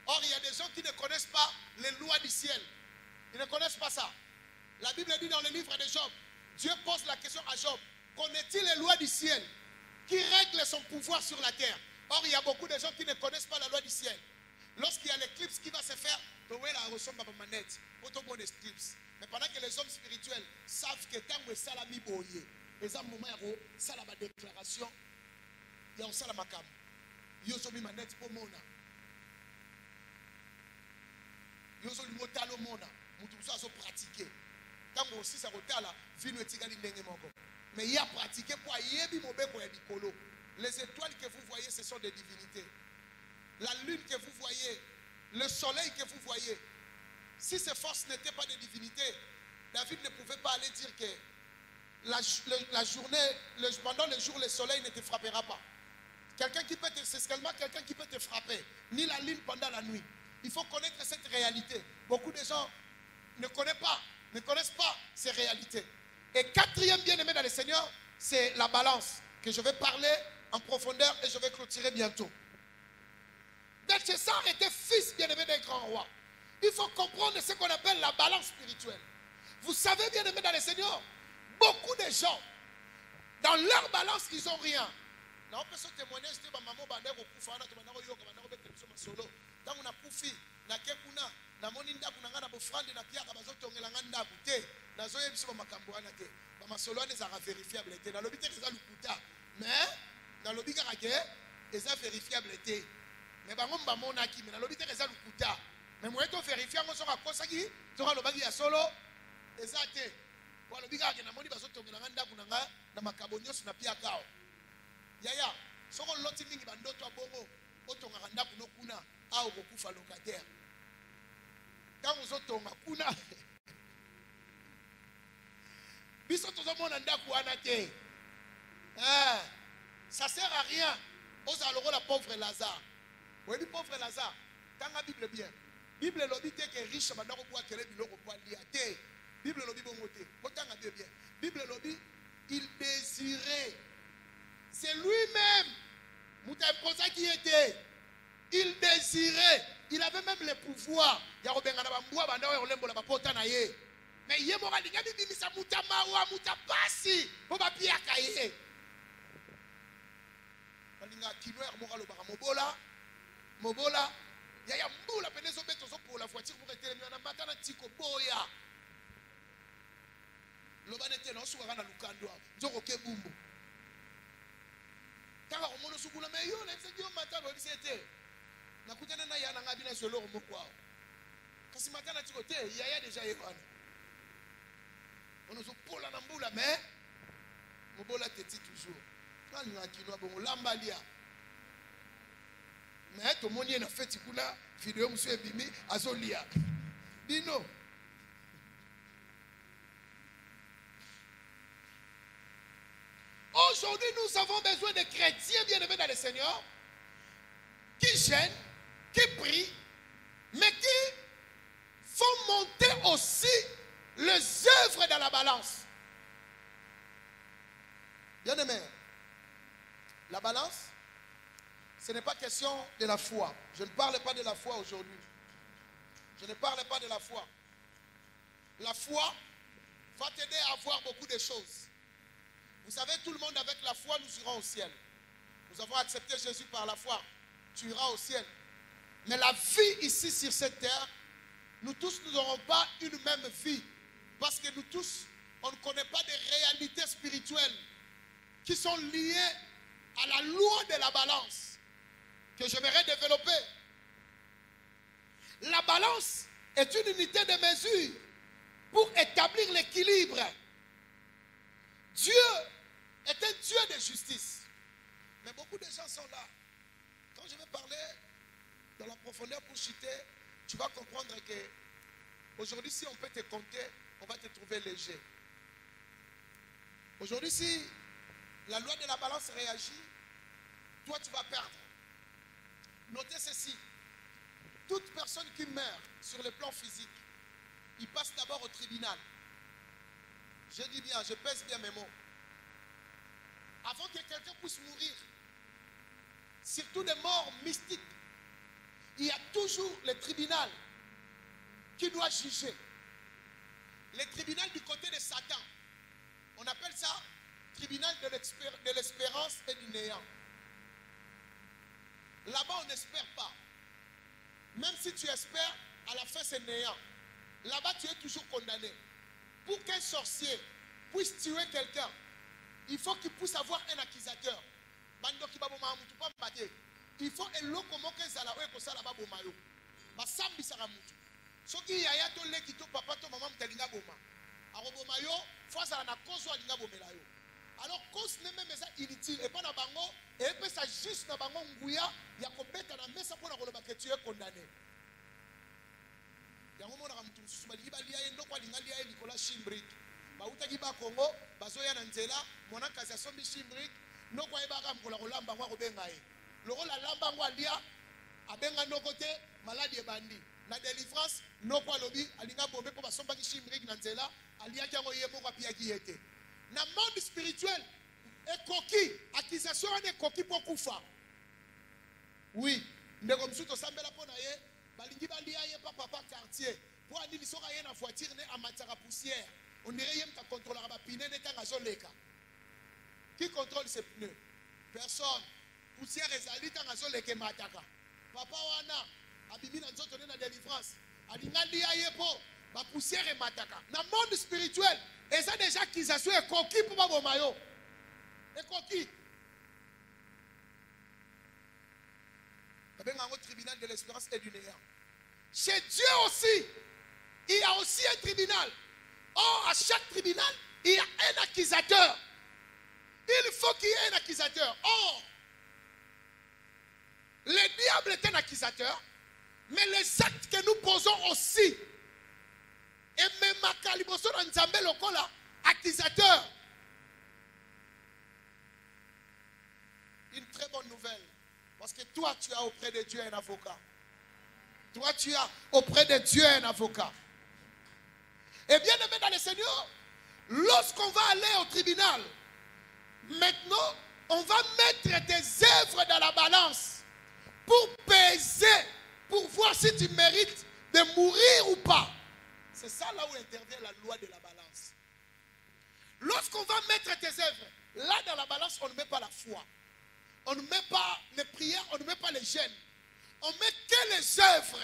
Or, il y a des gens qui ne connaissent pas les lois du ciel. Ils ne connaissent pas ça. La Bible dit dans le livre de Job, Dieu pose la question à Job, connaît-il les lois du ciel qui règlent son pouvoir sur la terre? Or, il y a beaucoup de gens qui ne connaissent pas la loi du ciel. Lorsqu'il y a l'éclipse qui va se faire, mais pendant que les hommes spirituels savent que tant que ça l'a mis boyé, les hommes ça la déclaration, il y a aussi la macam. Yozomi manette pour mona. Yozomi motalo mona. Mutubuso aso pratiquer. Tant que aussi ça rotala, vino etigali ndenge moko. Mais il y a pratiqué pour yebi mobeko ya dikolo. Les étoiles que vous voyez, ce sont des divinités. La lune que vous voyez, le soleil que vous voyez, si ces forces n'étaient pas des divinités, David ne pouvait pas aller dire que la journée, pendant le jour, le soleil ne te frappera pas. Quelqu'un qui peut te, c'est seulement quelqu'un qui peut te frapper, ni la lune pendant la nuit. Il faut connaître cette réalité. Beaucoup de gens ne connaissent pas ces réalités. Et 4e bien-aimé dans le Seigneur, c'est la balance, que je vais parler en profondeur et je vais clôturer bientôt. Belteshazzar était fils bien-aimé d'un grand roi. Il faut comprendre ce qu'on appelle la balance spirituelle. Vous savez, bien-aimé dans le Seigneur, beaucoup de gens, dans leur balance, ils n'ont rien. On peut se témoigner, je dis, maman, mais bango mbamona ki mais nalobi te eza lukuta mais moi to vérifier ngo soka kosaki soka lobaki ya solo eza te kwa lobi ka ke na moni bazotongela nganda kunanga na makabo nyoso na pia kao yaya soko loti mingi bandoto abongo otonga nganda kuno kuna au kokufa locataire quand vous otonga kuna biso tozomona ndaku wana te ça sert à rien aux aloro la pauvre Lazare. Oui, le pauvre Lazare, quand la Bible bien, Bible lobby te que riche madame bois qu'elle biloko bois liaté. Bible lobby bon côté. Autant à bien. Bible lobby, il désirait. C'est lui-même. Mouta qui était. Il désirait. Il avait même le pouvoir. Il y a Robert Nabamboua, Banda ou Lembo la Bapota naye. Mais il y a moral, il y a bibi sa mouta mawa, mouta passi. Pour ma pierre caillé. On a qui noir moral au baramobola. Mobola, il y a mboula penezo beto pour la voiture pour être mieux. On a matana tiko boya. Lobanete non souverain na lukando. Nzoko ke bumbu. Kaka omono sukula me yo na tsedio matana o disete. Na kutana na yana ngabi na solo mokwa. Kasi matana tiko te yaya déjà yevana. On nous pola na mboula mais mobola teti toujours. Quand la kino bon lambalia. Mais tout le monde est fait Vidéo, monsieur Bimi, Azolia. Bino. Aujourd'hui, nous avons besoin de chrétiens bien-aimés dans le Seigneur qui gênent, qui prient, mais qui font monter aussi les œuvres dans la balance. Bien-aimés, la balance, ce n'est pas question de la foi. Je ne parle pas de la foi aujourd'hui. Je ne parle pas de la foi. La foi va t'aider à avoir beaucoup de choses. Vous savez, tout le monde avec la foi, nous irons au ciel. Nous avons accepté Jésus par la foi. Tu iras au ciel. Mais la vie ici sur cette terre, nous tous, nous n'aurons pas une même vie. Parce que nous tous, on ne connaît pas des réalités spirituelles qui sont liées à la loi de la balance que j'aimerais développer. La balance est une unité de mesure pour établir l'équilibre. Dieu est un Dieu de justice. Mais beaucoup de gens sont là. Quand je vais parler dans la profondeur pour chuter, tu vas comprendre que aujourd'hui, si on peut te compter, on va te trouver léger. Aujourd'hui, si la loi de la balance réagit, toi tu vas perdre. Notez ceci. Toute personne qui meurt sur le plan physique, il passe d'abord au tribunal. Je dis bien, je pèse bien mes mots. Avant que quelqu'un puisse mourir, surtout des morts mystiques, il y a toujours le tribunal qui doit juger. Le tribunal du côté de Satan. On appelle ça tribunal de l'espérance et du néant. Là-bas, on n'espère pas. Même si tu espères, à la fin, c'est néant. Là-bas, tu es toujours condamné. Pour qu'un sorcier puisse tuer quelqu'un, il faut qu'il puisse avoir un accusateur. Il faut un lot comme que Zala ou ça là-bas bomayo. Basambi saramutu. Soki yaya to leki to papa to maman mtelinga boma. Arobomayo, fois ça na cause wa linga bomelayo. Alors cause ne même ça inutile et pas na bango et peut ça juste na bango nguya ya kobeta na mesa pona koloba que tu es condamné. Yango mona ka mutu mususu bali balia yendo kwa linga lia likola shimbrik. Bauta ki ba Congo bazoya na nzela mona kaza sombi shimbrik no kwa ebaka mkola kolamba kwa kobenga ye. Loko la lamba ngwa lia abenga no côté maladie bandi. La délivrance, non quoi lobby, alinga bombe pour basomba ki shimbrik na nzela, alia ki ngo yemo kwa pia ki yete. Na monde spirituel, et coquille, accusation est coquille pour kufa. Oui, mais comme si tu sembles la pona ye, balingi balia ye papa quartier. Pour ani bisoka ye na voiture ne amatara poussière. On dirait yem ta contrôlera ba pine ne tanga zoleka. Qui contrôle ces pneus? Personne. Poussière ezali tanga zoleka mataka. Papa wana abimi na nzoto na délivrance. Alinga lia ye po ba poussière et mataka. Na monde spirituel, et ça déjà accusation est coquille pour ba mayo. Et coquille. Avec un tribunal de l'espérance et du néant. Chez Dieu aussi, il y a aussi un tribunal. Or, à chaque tribunal, il y a un accusateur. Il faut qu'il y ait un accusateur. Or, le diable est un accusateur, mais les actes que nous posons aussi, et même à Caliboso dans Nzambe Lokola, accusateur. Une très bonne nouvelle. Parce que toi, tu as auprès de Dieu un avocat. Toi, tu as auprès de Dieu un avocat. Et bien aimé dans le Seigneur, lorsqu'on va aller au tribunal, maintenant, on va mettre tes œuvres dans la balance pour peser, pour voir si tu mérites de mourir ou pas. C'est ça là où intervient la loi de la balance. Lorsqu'on va mettre tes œuvres, là dans la balance, on ne met pas la foi. On ne met pas les prières, on ne met pas les jeûnes. On met que les œuvres.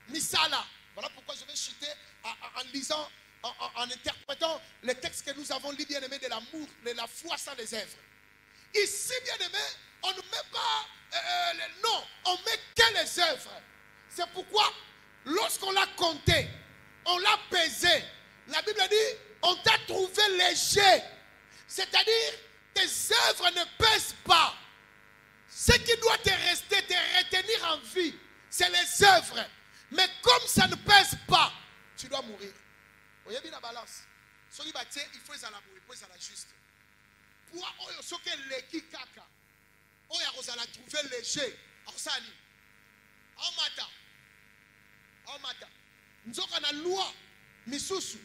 Misala. Voilà pourquoi je vais chuter en lisant, en interprétant les textes que nous avons lus, bien aimés, de l'amour, de la foi sans les œuvres. Ici, bien aimé, on ne met pas non, on met que les œuvres. C'est pourquoi, lorsqu'on l'a compté, on l'a pesé, la Bible dit, on t'a trouvé léger. C'est-à-dire, tes œuvres ne pèsent pas. Ce qui doit te rester, te retenir en vie, c'est les œuvres. Mais comme ça ne pèse pas, tu dois mourir. Vous voyez bien la balance. Il faut la juste. Pour ceux qui sont kaka, vous allez trouver léger. Nous avons une loi, misusu,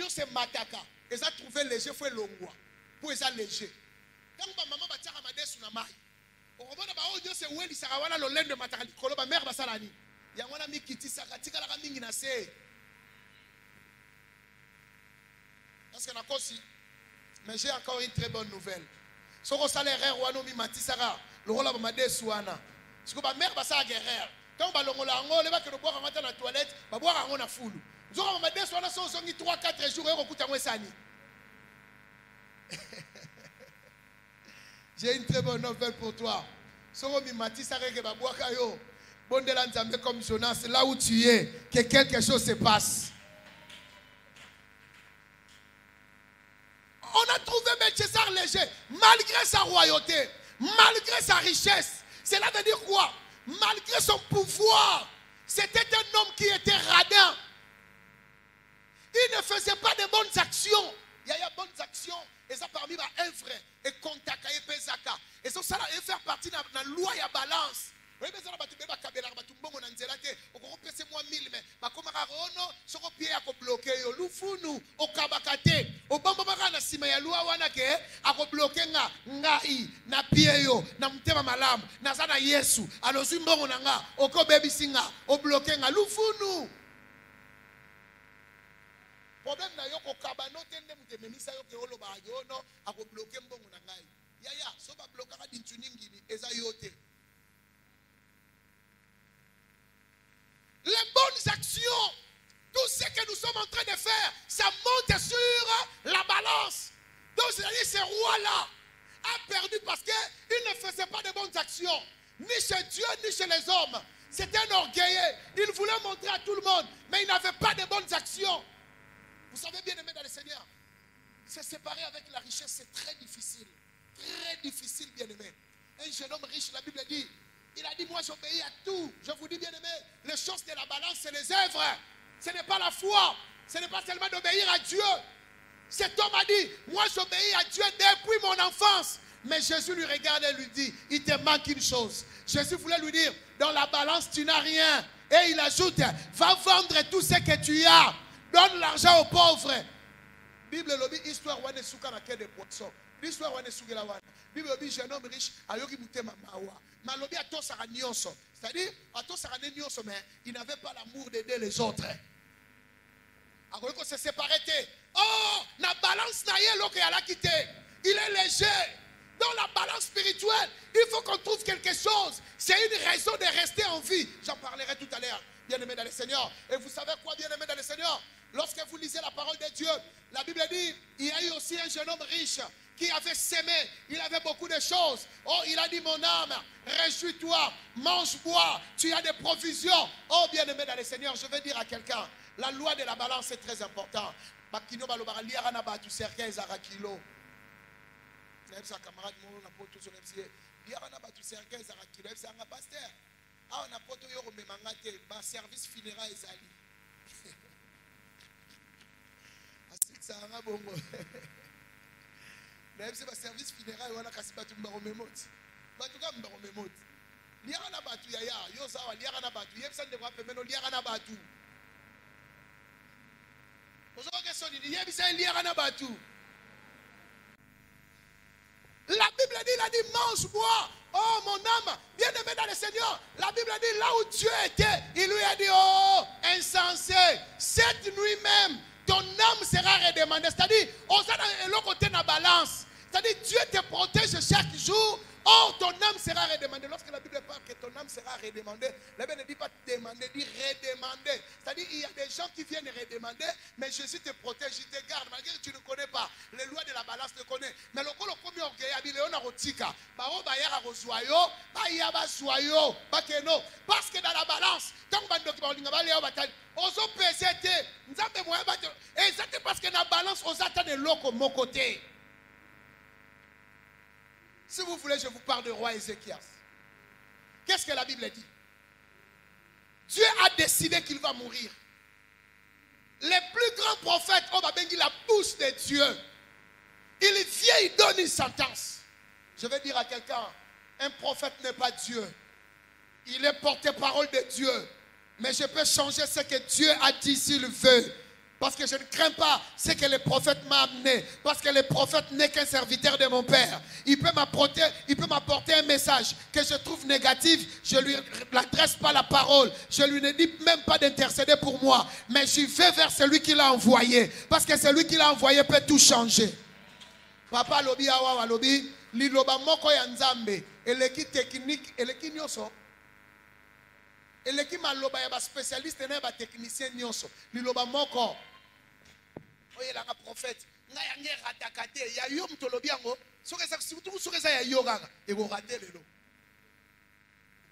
c'est mataka. Ils ont trouvé léger, il faut l'ongwa. Pour être léger. Quand maman va tirer ma desse na mai. On va dire c'est où il sera voilà le lendemain mataka. Koloba mère basalani. Yangwana mikiti sakatika la mingi na se. Parce que nakosi. Mais j'ai encore une très bonne nouvelle. Si on salaire wano mi matisara, le rôle de ma desse wana. Si on va mère basala guerrière. Quand on va l'ongolango, les bacs de boire en la toilette, va boire en a foule. Nous avons ma desse wana sont 3-4 jours et on coûte à moi sani. J'ai une très bonne nouvelle pour toi. Soromi Matissa Regebaboakayo, Bondelan Zambé comme Jonas, là où tu es, que quelque chose se passe. On a trouvé Belchésar léger, malgré sa royauté, malgré sa richesse. Cela veut dire quoi? Malgré son pouvoir, c'était un homme qui était radin. Il ne faisait pas de bonnes actions. Il y a bonnes actions. Et ça parmi les œuvres et contaka et pesaka. Et ça ça faire partie de la loi et la balance. Oui, mais ça va te mettre kabela ba tumbongo na nzela te. Oko pese moi 1000 mais ba koma ka rono soko pied ya ko bloquer yo lufunu okabakate. Obamba baka na sima ya loi wana ke ako bloquer nga ngai na pied yo na mtema malamu na sana Yesu. Alozi mbongo na nga oko bebisinga o bloquer nga lufunu. Problème na yo ko kabano tende mutememisa yo ke olo ba yo no ako bloquer mbongo na ngai. Ya so ba bloquer ka dintu ningini eza yote. Les bonnes actions, tout ce que nous sommes en train de faire, ça monte sur la balance. Donc c'est-à-dire ce roi-là a perdu parce qu'il ne faisait pas de bonnes actions, ni chez Dieu, ni chez les hommes. C'était un orgueilleux. Il voulait montrer à tout le monde, mais il n'avait pas de bonnes actions. Vous savez, bien aimé dans le Seigneur, se séparer avec la richesse, c'est très difficile. Très difficile, bien aimé. Un jeune homme riche, la Bible dit, il a dit, moi j'obéis à tout. Je vous dis, bien aimé, les choses de la balance, c'est les œuvres. Ce n'est pas la foi. Ce n'est pas seulement d'obéir à Dieu. Cet homme a dit, moi j'obéis à Dieu depuis mon enfance. Mais Jésus lui regarde et lui dit, il te manque une chose. Jésus voulait lui dire, dans la balance, tu n'as rien. Et il ajoute, va vendre tout ce que tu as. Donne l'argent aux pauvres. Bible lobby, histoire wane souka na quai de poisson. L'histoire wane soukela wana. Bible lobby, jeune homme riche, ayoki mutema mawa. Malobi a to sara nyonso. C'est-à-dire, a to sara nyonso, mais il n'avait pas l'amour d'aider les autres. Alors qu'on se séparait. Oh, la balance n'a rien l'autre à la quitter. Il est léger. Dans la balance spirituelle, il faut qu'on trouve quelque chose. C'est une raison de rester en vie. J'en parlerai tout à l'heure, bien-aimé dans le Seigneur. Et vous savez quoi, bien-aimé dans le Seigneur? Lorsque vous lisez la parole de Dieu, la Bible dit, il y a eu aussi un jeune homme riche qui avait sémé, il avait beaucoup de choses. Oh, il a dit, mon âme, réjouis-toi, mange, bois, tu as des provisions. Oh, bien-aimé dans le Seigneur, je veux dire à quelqu'un, la loi de la balance est très importante. Bakino balobara liarana batu cercueil zara kilo. C'est ça camarade mon na poto so MC. Liarana batu cercueil zara kilo, c'est un pasteur. Ah on a poto yo rememanga te ba service funéraire ezali. Asit ça nga bongo. Même c'est ba service funéraire wana kasi batu mbaro memoti. Batu ka mbaro memoti. Liarana batu ya yo zawa liarana batu yebisa ndeko apemeno liarana batu. La Bible dit, il a dit, mange, bois. Oh, mon âme, bien aimé dans le Seigneur. La Bible dit, là où Dieu était, il lui a dit, oh, insensé, cette nuit même, ton âme sera redemandée. C'est-à-dire, on s'est dans le côté de la balance. C'est-à-dire, Dieu te protège chaque jour. Oh, ton âme sera redemandée. Lorsque la Bible parle que ton âme sera redemandée, la Bible ne dit pas demander, dit redemander. C'est-à-dire il y a des gens qui viennent redemander, mais Jésus te protège, il te garde. Malgré que tu ne connais pas, les lois de la balance te connaissent. Mais le premier orgueil, il y a un rotika. Parce que dans la balance, tant que et c'est parce que dans la balance, on attend de l'eau comme mon côté. Si vous voulez, je vous parle de roi Ézéchias. Qu'est-ce que la Bible dit? Dieu a décidé qu'il va mourir. Les plus grands prophètes, on va bien dire la bouche de Dieu. Il vient, il donne une sentence. Je vais dire à quelqu'un, un prophète n'est pas Dieu. Il est porte-parole de Dieu. Mais je peux changer ce que Dieu a dit s'il veut. Parce que je ne crains pas ce que le prophète m'a amené. Parce que le prophète n'est qu'un serviteur de mon Père. Il peut m'apporter un message que je trouve négatif. Je ne lui adresse pas la parole. Je ne lui dis même pas d'intercéder pour moi. Mais je vais vers celui qui l'a envoyé. Parce que celui qui l'a envoyé peut tout changer. Papa lobi awa lobi. Liloba moko ya nzambe. Eleki technique. Eleki nyoso. Eleki maloba ya ba spécialiste na ba technicien nyoso. Liloba moko. Oye la prophète. Nga ya nge ratakate ya yo mtolobi yango. Soke sa surtout soke sa ya yo kaka. E go rater lelo.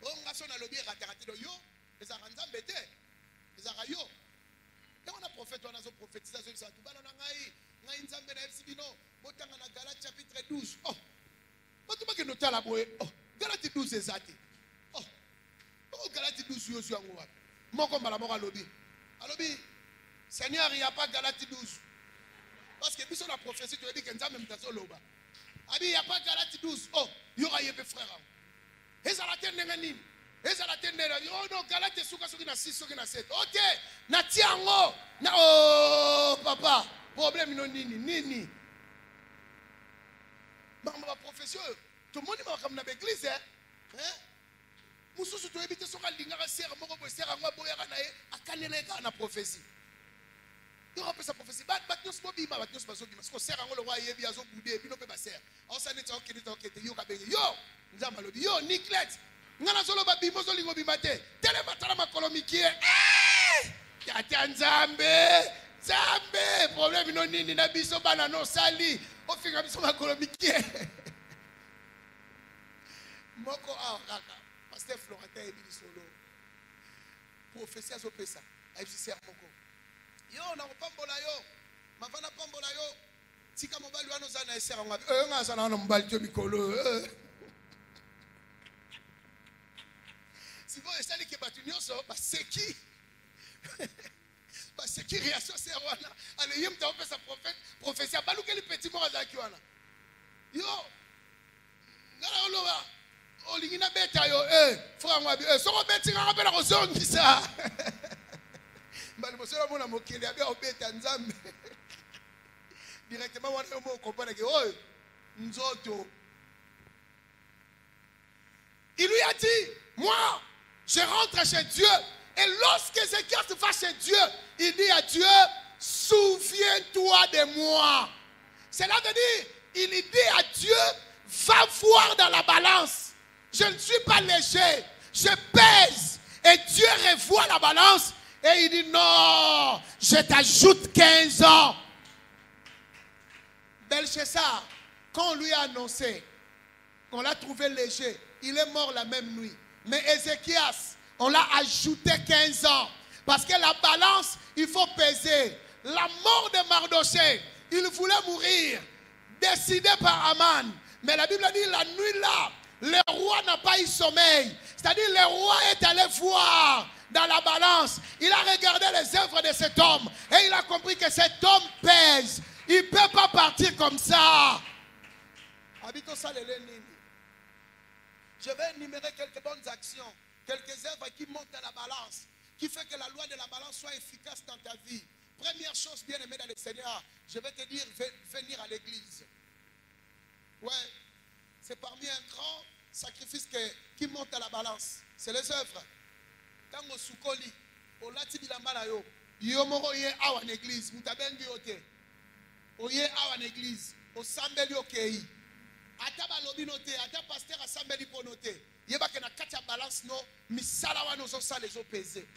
O nga so na lobi ratakate do yo. Eza nzambe te. Eza yo. Et on a prophète on a zo prophétiser zo ça. Tubana na ngai. Ngai nzambe na FCBino. Botanga na Galates chapitre 12. Oh. Otu ba ke notala boye. Oh. Galates 12 ezati. Oh, Galates 12 yo zo ngwa. Moko mbala moko alobi. Alobi Seigneur, il n'y a pas Galates 12. Parce que biso la prophétie tu dis que nzambe mtazo loba. Abi il n'y a pas Galates 12. Oh, yo ka yebe frère. Ezala tendenge nini? Ezala tendenge. Oh non, Galates suka suki na 6 suki na 7. OK. Na tiango. Na oh papa, problème non nini. Ma profession, tout le monde m'a comme na l'église hein. Mususu to ebite soka lingaka sera moko bo sera ngwa boyaka na ye akaneleka na prophétie. Yo rappelle sa prophétie. Bat nyos bobima bat nyos bazobima. Parce que sera ngolo wa yebi azo boudé bino pe ba sera. On sa neta okete yo ka benye. Yo nzamba lobi yo Niklet. Ngana solo ba bimo zo lingo bimate. Tele batala makolo mikie. Ya tanzambe. Zambe problème no nini na biso bana no sali. O finga biso makolo mikie. Moko kaka. Pasteur Florentin Ebili Solo. Prophétie à Zopesa. FCC Moko. Yo, na pambola yo. Mavana pambola yo. Tika mobali wano zana esera ngabi. Nga zana na mobali to mikolo. Si vous essayez que batu nyoso, ba seki. Ba seki réaction c'est wana. Ale yem ta opesa prophète, prophétie balu ke li petit mo azaki wana. Yo. Ngala oloba. Olingina beta yo frère ngwabi soko beti nga kapela ko zongisa mbali mosela mona mokili abe obeta nzambe directement wana yo mo comprendre que nzoto. Il lui a dit moi je rentre chez Dieu et lorsque Ézéchias va chez Dieu il dit à Dieu souviens-toi de moi. Cela veut dire il dit à Dieu va voir dans la balance. Je ne suis pas léger, je pèse. Et Dieu revoit la balance et il dit non, je t'ajoute 15 ans. Belchessar, quand on lui a annoncé qu'on l'a trouvé léger, il est mort la même nuit. Mais Ézéchias, on l'a ajouté 15 ans. Parce que la balance, il faut peser. La mort de Mardoché, il voulait mourir, décidé par Aman. Mais la Bible dit la nuit là, le roi n'a pas eu sommeil. C'est-à-dire le roi est allé voir dans la balance. Il a regardé les œuvres de cet homme. Et il a compris que cet homme pèse. Il ne peut pas partir comme ça. Je vais énumérer quelques bonnes actions. Quelques œuvres qui montent dans la balance. Qui fait que la loi de la balance soit efficace dans ta vie. Première chose bien aimée dans le Seigneur. Je vais te dire venir à l'église. Ouais. C'est parmi un grand sacrifice qui monte à la balance. C'est les œuvres. Quand on soukoli, on l'a dit la malayo. Yomoro ye awa en église. Mutabengi yote. Oye awa en église. O sambeli okei. Ata balobi note. Ata pasteur a sambeli po note. Yeba ke na katia balance no. Misala wa no zosa les opposés.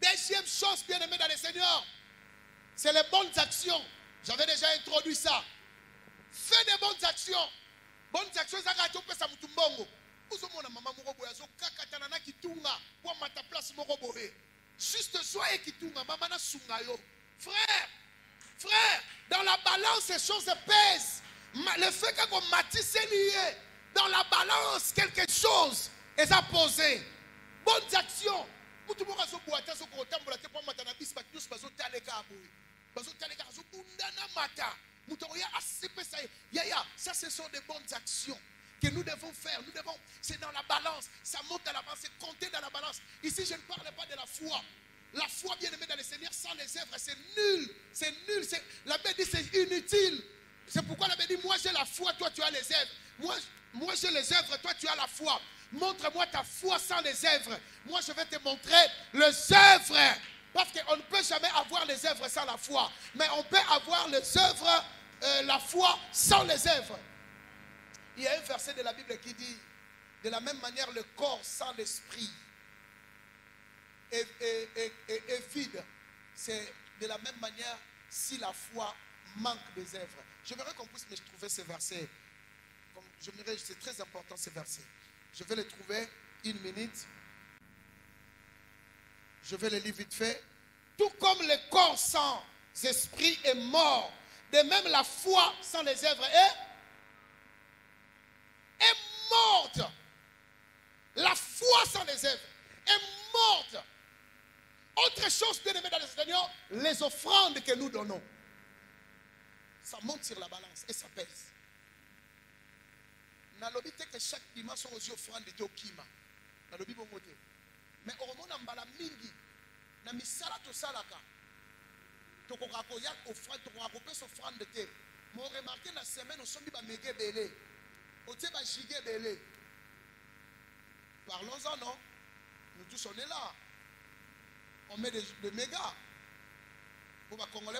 Deuxième chose bien aimée dans le Seigneur. C'est les bonnes actions. J'avais déjà introduit ça. Fais des bonnes actions. Bonnes actions, ça va être ça mutumbongo. Vous avez maman morobo yazo kakatana na kitunga pour mata place morobo. Juste soyez kitunga maman na sungayo. Frère, dans la balance ces choses pèsent. Le fait que vous matissez lié dans la balance quelque chose est à poser. bonnes actions. Mutu moko azoboata azokotambola te po mata na biso bato nyonso bazotaleka aboye. Bazotaleka azobundana mata. Mutu oya asepesa yaya, ça ce sont des bonnes actions que nous devons faire. Nous devons, c'est dans la balance, ça monte dans la balance, c'est compté dans la balance. Ici, je ne parle pas de la foi. La foi, bien aimée dans le Seigneur, sans les œuvres, c'est nul. C'est nul. La Bible dit c'est inutile. C'est pourquoi la Bible dit, moi j'ai la foi, toi tu as les œuvres. Moi j'ai les œuvres, toi tu as la foi. Montre-moi ta foi sans les œuvres. Moi je vais te montrer les œuvres. Parce qu'on ne peut jamais avoir les œuvres sans la foi. Mais on peut avoir les œuvres, la foi sans les œuvres. Il y a un verset de la Bible qui dit, de la même manière, le corps sans l'esprit est vide. C'est de la même manière si la foi manque des œuvres. J'aimerais qu'on puisse me trouver ce verset. C'est très important ce verset. Je vais le trouver une minute. Je vais le lire vite fait. Tout comme le corps sans esprit est mort, de même la foi sans les œuvres est morte. La foi sans les œuvres est morte. Autre chose, bien aimé dans le Seigneur, les offrandes que nous donnons. Ça monte sur la balance et ça pèse. Nalobi te que chaque dimanche on offrande de okima. Nalobi bon côté. Mais au moment mbala mingi na misala to salaka. To ko ya offrande to ko pesa offrande de te. Mo remarqué la semaine on sombi ba mege belé. O te ba jige belé. Parlons-en, non? Nous tous on est là. On met des mégas. Pour les Congolais,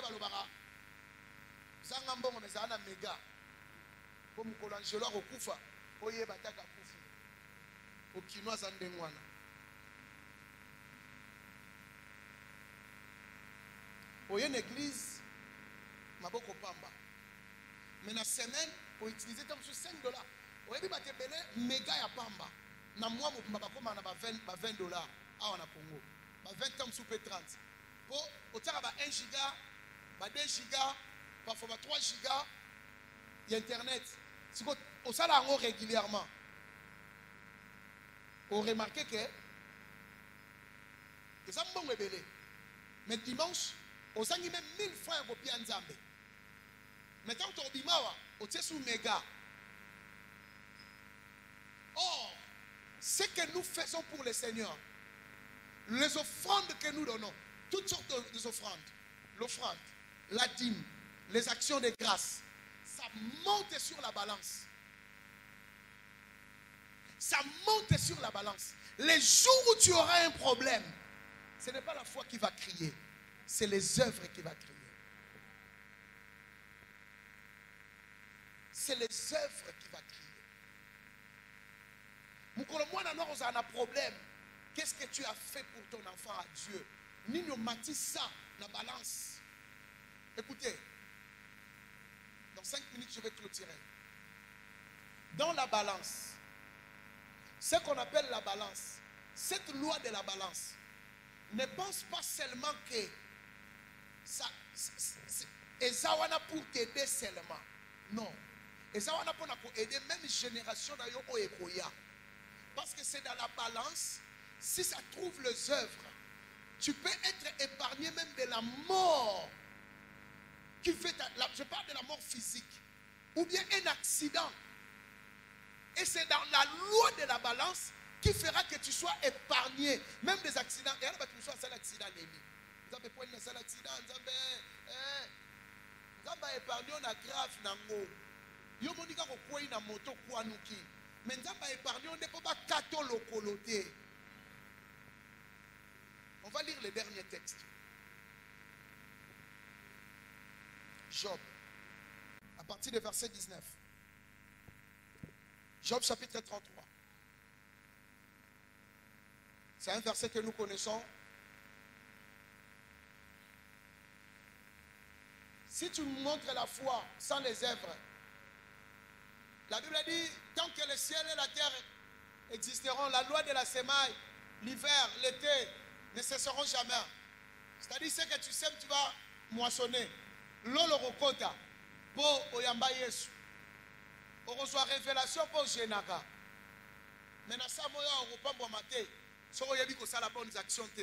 Zangambon, on est un méga. Pour nous colangelo au Koufa. Oye Bataka Koufi. Au Kinois Zandengwana. Oye une église, Maboko Pamba. Mais dans la semaine, pour utiliser $5. Oye dit Batebele, méga ya Pamba. Na moi, je vais $20 à Congo. 20 ans sous 30. Pour au terme 1 giga, 2 giga, parfois 3 giga, il y a internet. Si au salaire régulièrement, on remarque que les hommes sont rebelles. Mais dimanche, on a même 1000 francs pour bien Nzambe. Mais quand on dit mawa, on est sous méga. Or, ce que nous faisons pour le Seigneur, les offrandes que nous donnons, toutes sortes d'offrandes, l'offrande, la dîme, les actions de grâce, ça monte sur la balance. Ça monte sur la balance. Les jours où tu auras un problème, ce n'est pas la foi qui va crier, c'est les œuvres qui va crier. C'est les œuvres qui va crier. Nous avons un problème. Qu'est-ce que tu as fait pour ton enfant à Dieu? Nous matisse ça la balance. Écoutez, dans 5 minutes, je vais clôturer. Dans la balance, ce qu'on appelle la balance, cette loi de la balance, ne pense pas seulement que ça est pour t'aider seulement. Non. Et ça va pour aider même génération d'ailleurs. Parce que c'est dans la balance. Si ça trouve les œuvres, tu peux être épargné même de la mort. Je parle de la mort physique. Ou bien un accident. Et c'est dans la loi de la balance qui fera que tu sois épargné. Même des accidents. Et alors, tu sois un accident. Vous avez pas un accident. Vous avez épargné un grave. Vous avez épargné un moto. Mais vous avez épargné un kato lokoloté. On va lire le dernier texte. Job, à partir du verset 19. Job chapitre 33. C'est un verset que nous connaissons. Si tu montres la foi sans les œuvres, la Bible dit, tant que le ciel et la terre existeront, la loi de la semaille, l'hiver, l'été, ne cesseront jamais. C'est-à-dire, ce que tu sèmes, tu vas moissonner. Lolo rokota, pour oyamba yesu. On reçoit révélation pour Génaga. Mais dans ça, on reprend pour mater. soko yebi ko sala bonnes actions te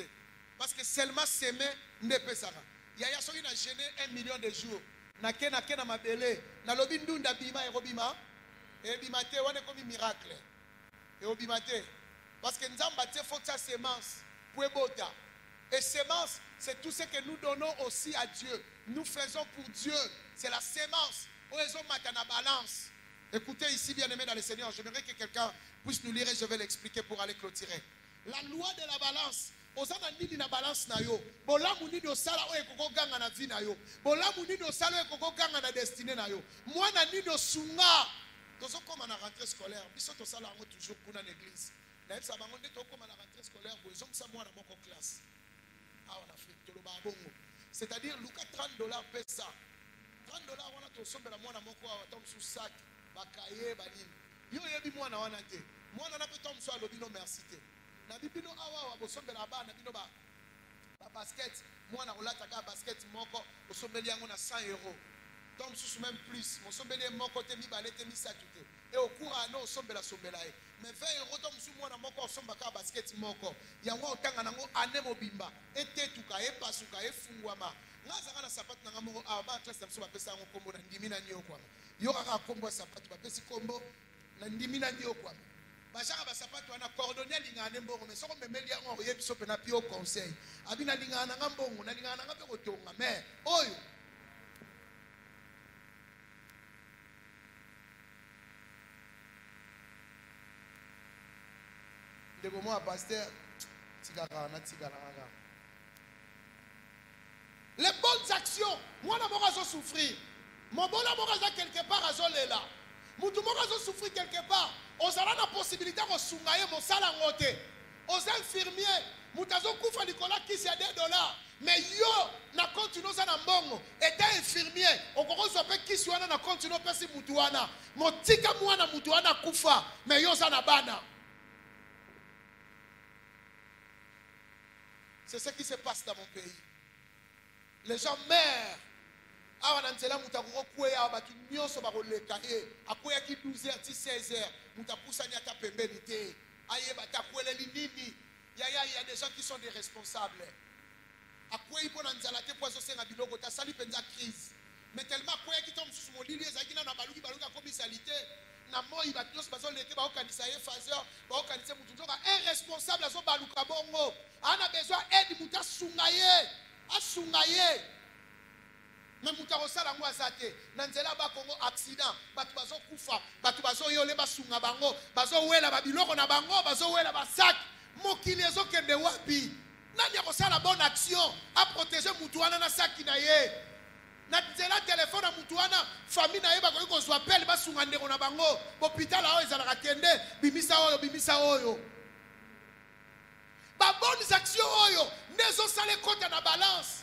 parce que seulement s'aimer ne peut ça yaya soki na gêné 1 million de jours na ke na mabele na lobi ndunda bima erobima ebima te wana komi miracle erobima te parce que nzamba te faut sa semence pour ebota et semence c'est tout ce que nous donnons aussi à Dieu nous faisons pour Dieu c'est la semence oezo matana balance. Écoutez ici, bien-aimés dans le Seigneur, j'aimerais que quelqu'un puisse nous lire et je vais l'expliquer pour aller clôturer. La loi de la balance, osana nini na balance na yo, bolamu nini osala oye koko ganga na vie na yo, bolamu nini osala oye koko ganga na destinée na yo, mwana nini osunga, tozo koma na rentrée scolaire, biso tosala yango toujours kuna na église. Na yebisa bango nde tokoma na rentrée scolaire, bozo msa mwana moko classe. Ah en Afrique, toloba bongo. C'est-à-dire luka $30 pesa. $30 wana tosombela mwana moko awa tom sous sac. Bakaye banini yo yebi mwana wana te mwana na peto mso alobi no merci te na bibino awa bosombela bana bino ba basket mwana olata ka basket moko osombeli yango na 100 euros tom sous même plus mosombeli moko te mibale te misatu te et au cours no osombela e mais 20 euros tom sous mwana moko osomba ka basket moko yango otanga nango ane mobimba etetuka epasuka efungwama ngazaka na sapatu nanga moko aba classe mso bapesa ngo kombo na ndimi na nyo kwa yo kaka kombo sapatu bapesi kombo na ndimi na nyo kwa bashaka ba sapatu wana coordonner lingane mbongo mais soko memeli yango oyebiso pe na pio conseil abina lingana nga mbongo na lingana nga pe kotonga mais oyo ndeko mo pasteur tigara na tigara. Les bonnes actions, moi na moko azo souffrir. Mon bon amour aza quelque part azo lela. Mutu moko azo souffrir quelque part. Ozala na possibilité ko sungaye mo sala ngote. Aux infirmiers, mutu azo kufa Nicolas kisi ya $2. Mais yo na continue za na mbongo. Eta infirmier, okoko zo pe kisi wana na continue pesi mutu wana. Motika mwana mutu wana kufa, mais yo za na bana. C'est ce qui se passe dans mon pays. Les gens meurent. Awa nanzela mutakoko kweya batu nyonso bakoleka ye. Akoya ki 12h ti 16h. Mutapusa nyata pembeni te. Aye batakweleli nini. Il y a des gens qui sont des responsables. Akoya ipo nanzala te poiso senga biloko ta sali penza crise. Mais tellement akoya ki tombe sous mon lili ezakina na baluki komisalité. Na moi batu nyonso bazoleke ba okanisa ye phaseur, ba okanisa mutu nzoka irresponsable azo baluka bongo. Ana besoin aide muta sungaye. Asungaye mais mutaro sala ngo azate na nzela ba Kongo accident batu bazo kufa batu bazo yole basunga bango bazo wela babiloko na bango bazo wela basak mokili ezo kende wapi nani akosala bonne action a protéger mutu wana na saki na ye na nzela téléphone na mutu wana famille na ye bakoki kozwa appel basunga ndeko na bango hôpital ayo ezalaka kende bimisa oyo ba bonnes actions oyo nezo sale kota na balance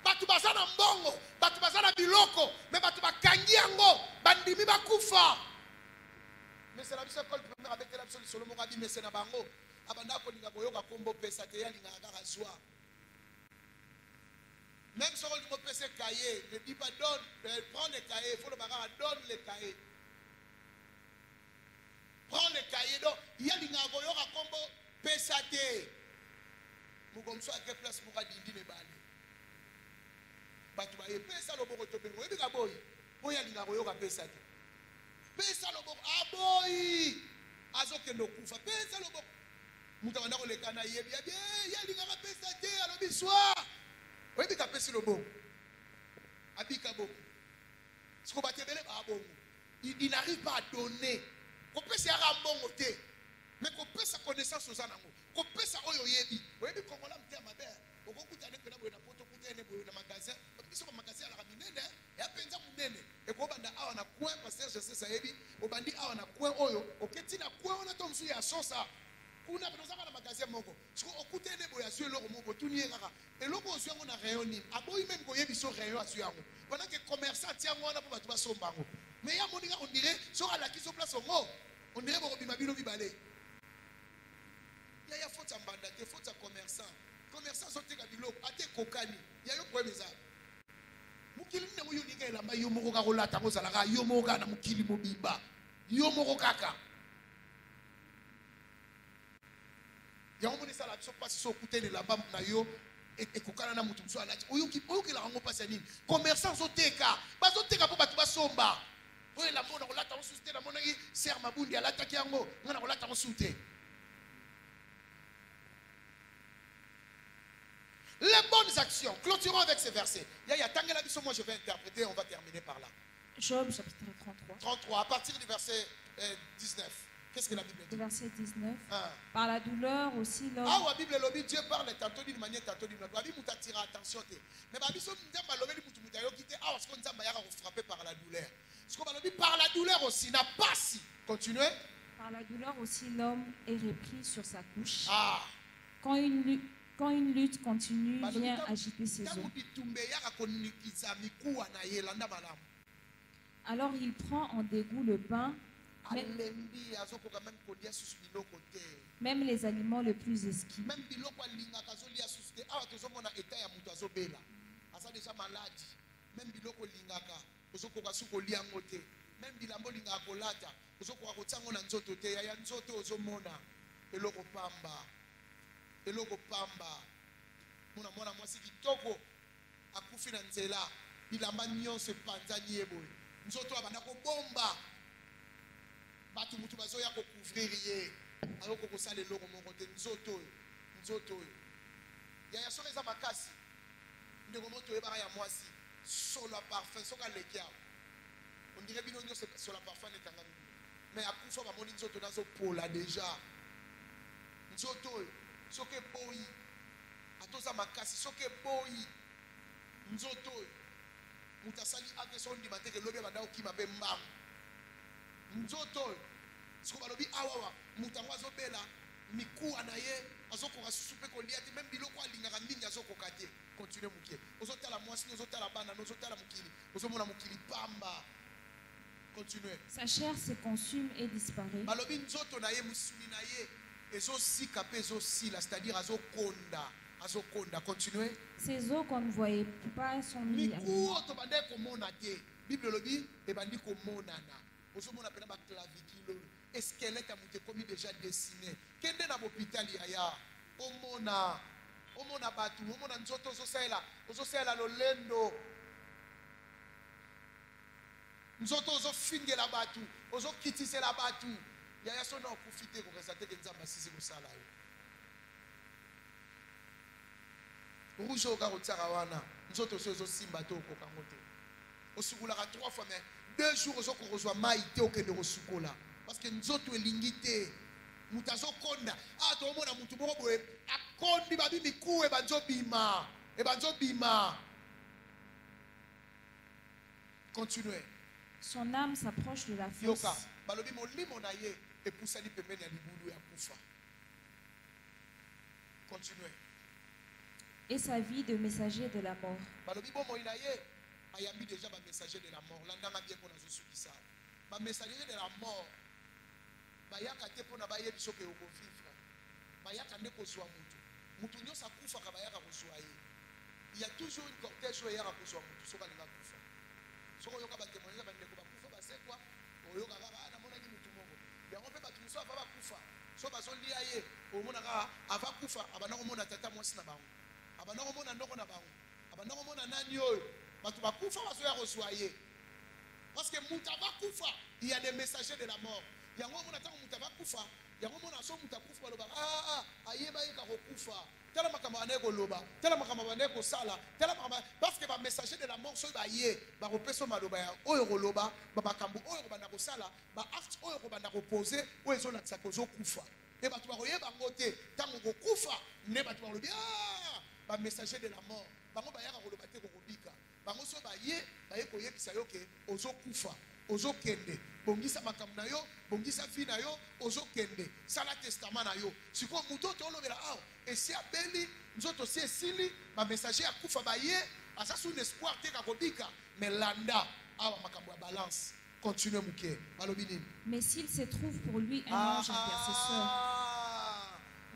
batu bazana mbongo batu bazana biloko mais batu bakangi yango bandimi bakufa mais c'est la biso école première avec la biso solo mo kabi mais na bango abanda ko linga koyoka kombo pesa te ya linga kaka zwa même si on pèse cahier ne dis pas donne prends les cahiers il faut le bagarre donne les cahiers prends les cahiers donc ya linga koyoka kombo pesa te mukomso à quelle place moka dindi ne bale batu ba pesa loboko to bengo ebika boy boya linga koyoka pesa te pesa loboko aboy azokendo kufa pesa loboko muta wanda ko lekana yebi ya linga pesa te alobi soir ebika pesa loboko abika boko siko batebele ba bongo il n'arrive pas à donner ko pesa ya rambongo te mais ko pesa connaissance aux anango ko pesa oyo yebi oyebi kongola mtia mabe okokuta ne pena boyena poto kuta ne boyena magasin biso ko magasin ala minene ya penza munene e ko banda awa na coin pasteur je sais ça yebi obandi awa na coin oyo oketi na coin ona to msu ya sosa kuna benoza na magasin moko siko okuta ne boya sur loko moko tuniye kaka eloko ozuango na rayon ni aboyi même ko yebi so rayon azuango pendant que commerçant tiango na po batu basombango mais ya moninga on dirait so ala kiso place ngo on dirait boko bimabilo bibale il y a faute à mbanda te faute à commerçant sotika biloko ate kokani ya yo problème ça mukili ne moyo ninga elamba yo moko ka kolata ko zalaka yo moko kana mukili mobimba yo moko kaka yango moni sala biso pasi so kutene la bam na yo ekokana na mutu biso alati oyuki la rango pasi nini commerçant zoteka bazoteka po bato basomba oyo la mona kolata mosusu te na monaki ser mabundi alataki yango ngana kolata mosusu te. Les bonnes actions. Clôturons avec ces versets. Moi je vais interpréter, on va terminer par là. Job chapitre 33. 33, à partir du verset 19. Qu'est-ce que la Bible dit? Verset 19. Ah. Par la douleur aussi l'homme. Ah, la Bible lobby, Dieu parle tantôt d'une manière, tantôt d'une autre. La Bible t'attire attention. Mais la Bible frappé par la douleur. Ce qu'on va dire par la douleur aussi n'a pas si. Continuez. Par la douleur aussi l'homme est repris sur sa couche. Ah. Quand une lutte continue vient agiter ses os. Alors il prend en dégoût le pain, même les aliments les plus exquis. Eloko pamba mwana mwasi kitoko akufi na nzela bilamba nyonso epanzani ye boye nzoto abanda kobomba bato mutu bazoya kocouvrir ye ayoko kosala eloko moko te nzoto oyo yaya soki eza makasi ndeko moto oyebaka ya mwasi solo parfum soki aleki awa ondire bino nyonso solo parfum netangami mais akufa bamoni nzoto nazopola deja nzoto oyo soke boyi atoza makasi soke boyi nzoto mutasali ate so ndima teke lobi banda okima be mbam nzoto siko balobi awawa mutango azobela miku anaye azokoka susu pe kolia te même biloko alingaka mingi azokoka te continue mukie ozotala mwasi ozotala bana ozotala mukili ozomona mukili pamba continue. Sa chair se consume et disparaît. Balobi nzoto na ye musuni na ye c'est-à-dire azokonda. Continuez. Ces os qu'on ne voyait pas sont mis à nu. Bible le dit, et bandi komonana. Ozomona pena ba clavicule, squelette a monté comme déjà dessiné. Kende na hôpital yaya. Omona batu, omona nzoto ozosela lolendo. Nzoto ozofingela batu, ozokitisela batu. Yaya sona okufite ko resate ke nzamba sisi ko sala yo. Rouge au garotsara wana, nzoto sozo simba to ko kangote. Osukula ka 3 fois mais 2 jours ozoko kozwa maite okende kosukola parce que nzoto elingite mutazo konda to mona mutu moko boye akondi babi miku e banzo bima. Continuez. Son âme s'approche de la fosse. Yoka balobi molimo na ye epusani pembeni ya libulu ya kufa. Continuez. Et sa vie de messager de la mort. Balobi bomo ina ye ayambi déjà ba messager de la mort. Landanga bien pour nous sukisa. Ba messager de la mort. Bayaka te pona ba yebi soke oko vivre. Bayaka ne ko swa mutu. Mutu nyosa kufa ka bayaka ko swa ye. Il y a toujours une cortège où il y a ko swa mutu soka linga kufa. Soko yoka ba témoigner ba ndeko ba kufa ba se quoi? Oyoka ka na mona ki mutu moko. Yango pe ba tuso ava ba kufa. So ba so lia ye o mona ka ava kufa abana ko mona tata mwasi na bango. Abana ko mona ndoko na bango. Abana ko mona nani oyo. Batu ba kufa ba so ya ko swa ye. Parce que Moutaba Koufa, il y a des messagers de la mort. Il y a un moment où Moutaba Koufa, il y a un moment où Moutaba Koufa, ayeba ika Koufa, tela makamane ko loba, tela makamane ko sala, tela makamane parce que ba messager de la mort so ba ye, ba repeso maloba ya oyo ko loba, ba makambo oyo ko banda ko sala, ba acte oyo ko banda ko poser, oyo zo na tsako zo kufa. Et ba tu ba koyeba ngote, tango ko kufa, ne ba tu ba lobi ba messager de la mort. Ba ngo ba ya ko loba te ko bika. Bango so ba ye koyebisa yo ke ozokufa ozokende bongisa makambo na yo bongisa vie na yo ozokende sala testament na yo siko muto to olobela awa esi abeli nzoto si esili ba messager akufa ba ye asa sous espoir te ka kobika mais landa awa makambo ya balance continue muke balobi nini mais s'il se trouve pour lui un ange intercesseur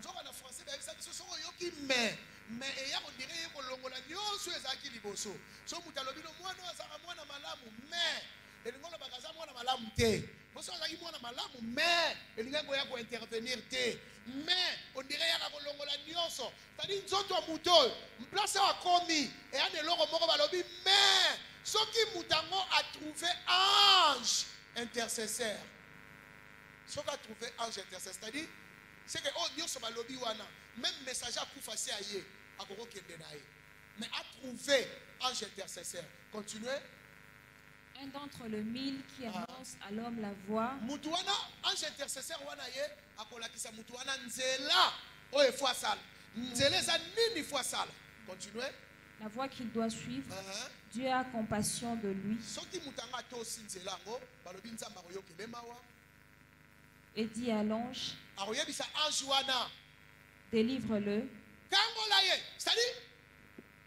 nzoka na français ba yebisa biso soko yoki mais eya ko dire ko longola nyonso ezaki liboso so mutalobi no mwana azaka mwana malamu mais elingo na bakaza mwana malamu te boso azaki mwana malamu mais elinga ko ya ko intervenir te mais on dirait yaka kolongola nyonso c'est-à-dire nzoto ya mutu oyo place ayo akomi eya na eloko moko balobi mais soki mutu yango a trouvé ange intercesseur soki a trouvé ange intercesseur c'est-à-dire c'est que oyo nyonso balobi wana même messager akufa se aye akokokende na ye mais a trouvé ange intercesseur continuez. Un d'entre le 1000 qui annonce à l'homme la voie. Mutu wana ange intercesseur wana ye akolakisa mutu wana nzela oyo efo asala nzela eza nini fo asala continuez. La voie qu'il doit suivre. Dieu a compassion de lui. Soki mutu anga tosi nzela yango balobi nzambe akoyokele mawa Et dit à l'ange, akoyebisa ange wana délivre-le. kangola ye c'est-à-dire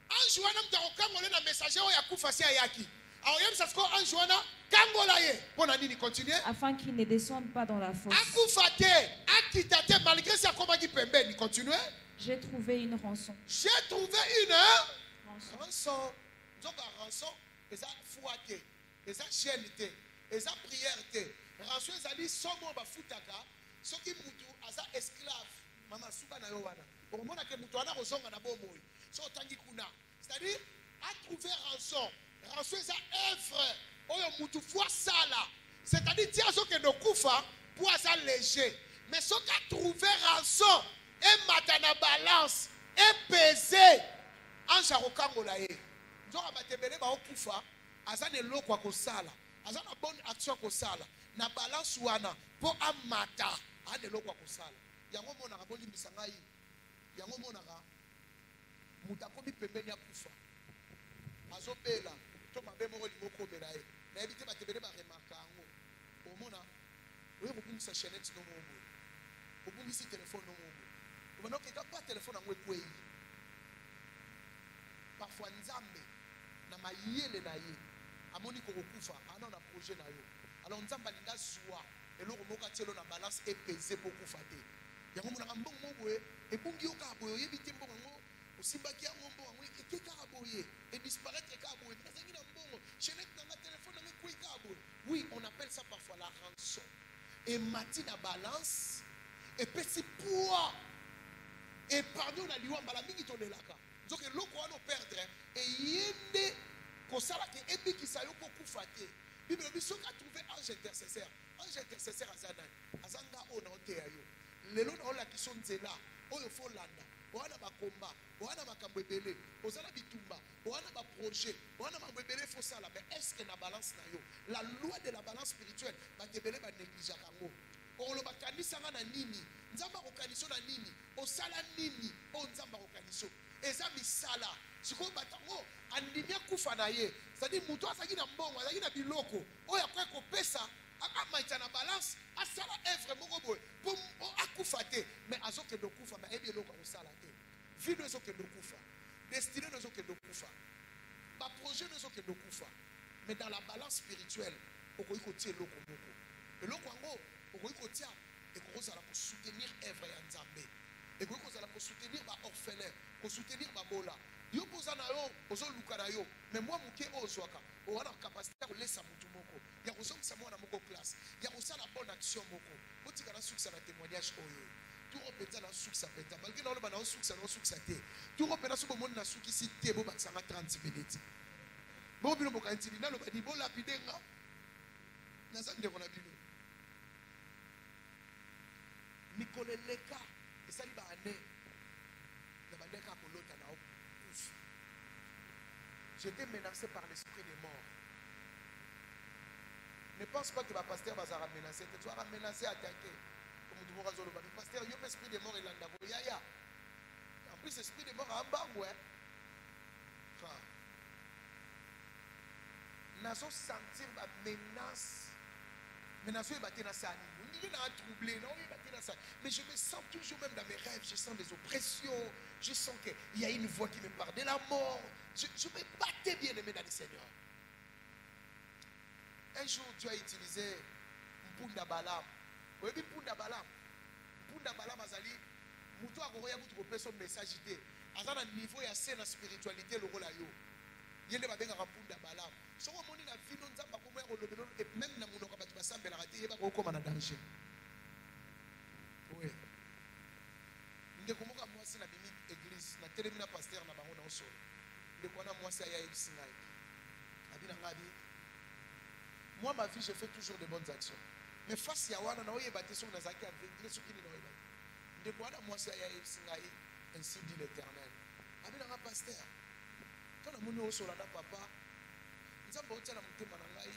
ange wana mutu akokangola na messager oyo akufa se ayaki akoyebisa siko ange wana kangola ye mpona nini continue afin qu'il ne descende pas dans la fosse. akufa te akita te malgré si akomaki pembeni continue. J'ai trouvé une rançon. J'ai trouvé une rançon. Nzoka rançon eza foi te eza chaîne te eza prière te rançon ezali somo bafutaka soki mutu aza esclave mama suka na yo wana okomona ke mutu wana kozonga na bomoi so otangi kuna c'est-à-dire a trouvé rançon rançon eza œuvre oyo mutu fo asala c'est-à-dire ti azokende okufa po aza léger mais soki a trouvé rançon emata na balance epese ange akokangola ye nzoka batebele baokufa aza na eloko akosala aza na bonne action akosala na balance wana mpo amata aa na eloko akosala yango monaka bolimbisa ngai yango monaka moto akomi pembeni akufa azobela to mabe moko lingi okomela ye nayebi te batebele baremarka yango omona oyo kobungisa chainete no moko boye obungisi telefone no moko boye obana okeka pa telefone yango ekwei parfois nzambe na mayele na ye amoni kokokufa ana na projet na yo alors nzambe alinga zwa eloko moko atielo na balance epese mpo kufa te yango monaka mbongo moko boye ebungi yo kaka boye oyebi te mbongo yango osimbaki yango mbongo yango eke kaka boye edisparaître kaka boye nazangi na mbongo chainete nanga telefone nanga ekwei kaka boye oui on appelle ça parfois la rançon emati na balance epesi poids epargne na liwa mbala mingi tolelaka nzoka eloko wana operdre eyende kosala ke ebikisa yo kokufa te bible elobi soki atrouve ange intercesseur aza nani aza nga oyo naoteya yo lelo naolakisa yo nzela oyo folanda oza na bakomba oza na makambo ebele oza na bitumba oza na baprojet oza na makambo ebele fosala mais estce na balance na yo la loi de la balance spirituelle bato ebele banegligeaka yango okoloba kanisanga na nini nzambe akokanisa na nini osala nini oyo nzambe akokanisa eza misala sikoyo bato yango andimi akufa na ye c'est-à-dire moto azalaki na mbongo azalaki na biloko oyo akoki kopesa amaita na balance asala œuvre moko boye mpo akufa te mais azokende okufa mais ayebi eloko akosala te vino ezokende okufa destine no ezokende okufa baprojet no ezokende okufa mais dans la balance spirituelle okoki kotia eloko moko eloko yango okoki kotia ekokozala kosoutenir œuvre ya nzambe ekoki kozala kosoutenir baorphelin kosoutenir babola yo poza na yo ozoluka na yo mais mwa moke oyo ozwaka oza na kapasité ya kolesa motu moko ya kozongisa mwana moko classe ya kosala bonne action moko otika nasukisa na témoignage oyo turo mpenza nasukisa mpenza malgré naoloba naosukisa naosukisa te turo mpenza so bomoni nasukisi te bobakisanga 30 minutes bongo bino bokanitini naloba ni bolapidenga naza ndeko na bino mikolo eleka esali baane na bandeka kolota na okufa. J'étais menacé par l'esprit des morts. Ne pense pas que ma pasteur va se menacé. Tu vas menacé, attaqué. Comme tu vois, le pasteur, il y a l'esprit des morts et l'andavo. Yaya. En plus, l'esprit des morts a un bang, ouais. Nous avons senti la menace. Menace, il va ça. Il est troublé, non, il va ça. Mais je me sens toujours, même dans mes rêves, je sens des oppressions. Je sens qu'il y a une voix qui me parle de la mort. Je me battais bien aimé dans le Seigneur. Un jour, Dieu a utilisé Mpunda Balam. Vous voyez, Mpunda Balam. Mpunda Balam, Azali, Moutou Agoya, vous pouvez son message. À un niveau, il y a la spiritualité, le rôle à yo. Il y a des Mpunda Balam. Si on a la vie, on a et même dans mon occasion, il y a un danger. Oui. mosolo. Ndekwana moi ça ya isingai. Abina ngabi. Moi ma vie je fais toujours de bonnes actions. Mais face à wana na oyeba te so na zaki avengile so kini na oyeba. Ndekwana moi ça ya isingai, ainsi dit l'Éternel. Abina nga pasteur. Quand on a osola na papa, nzambe otela mutema na ngai.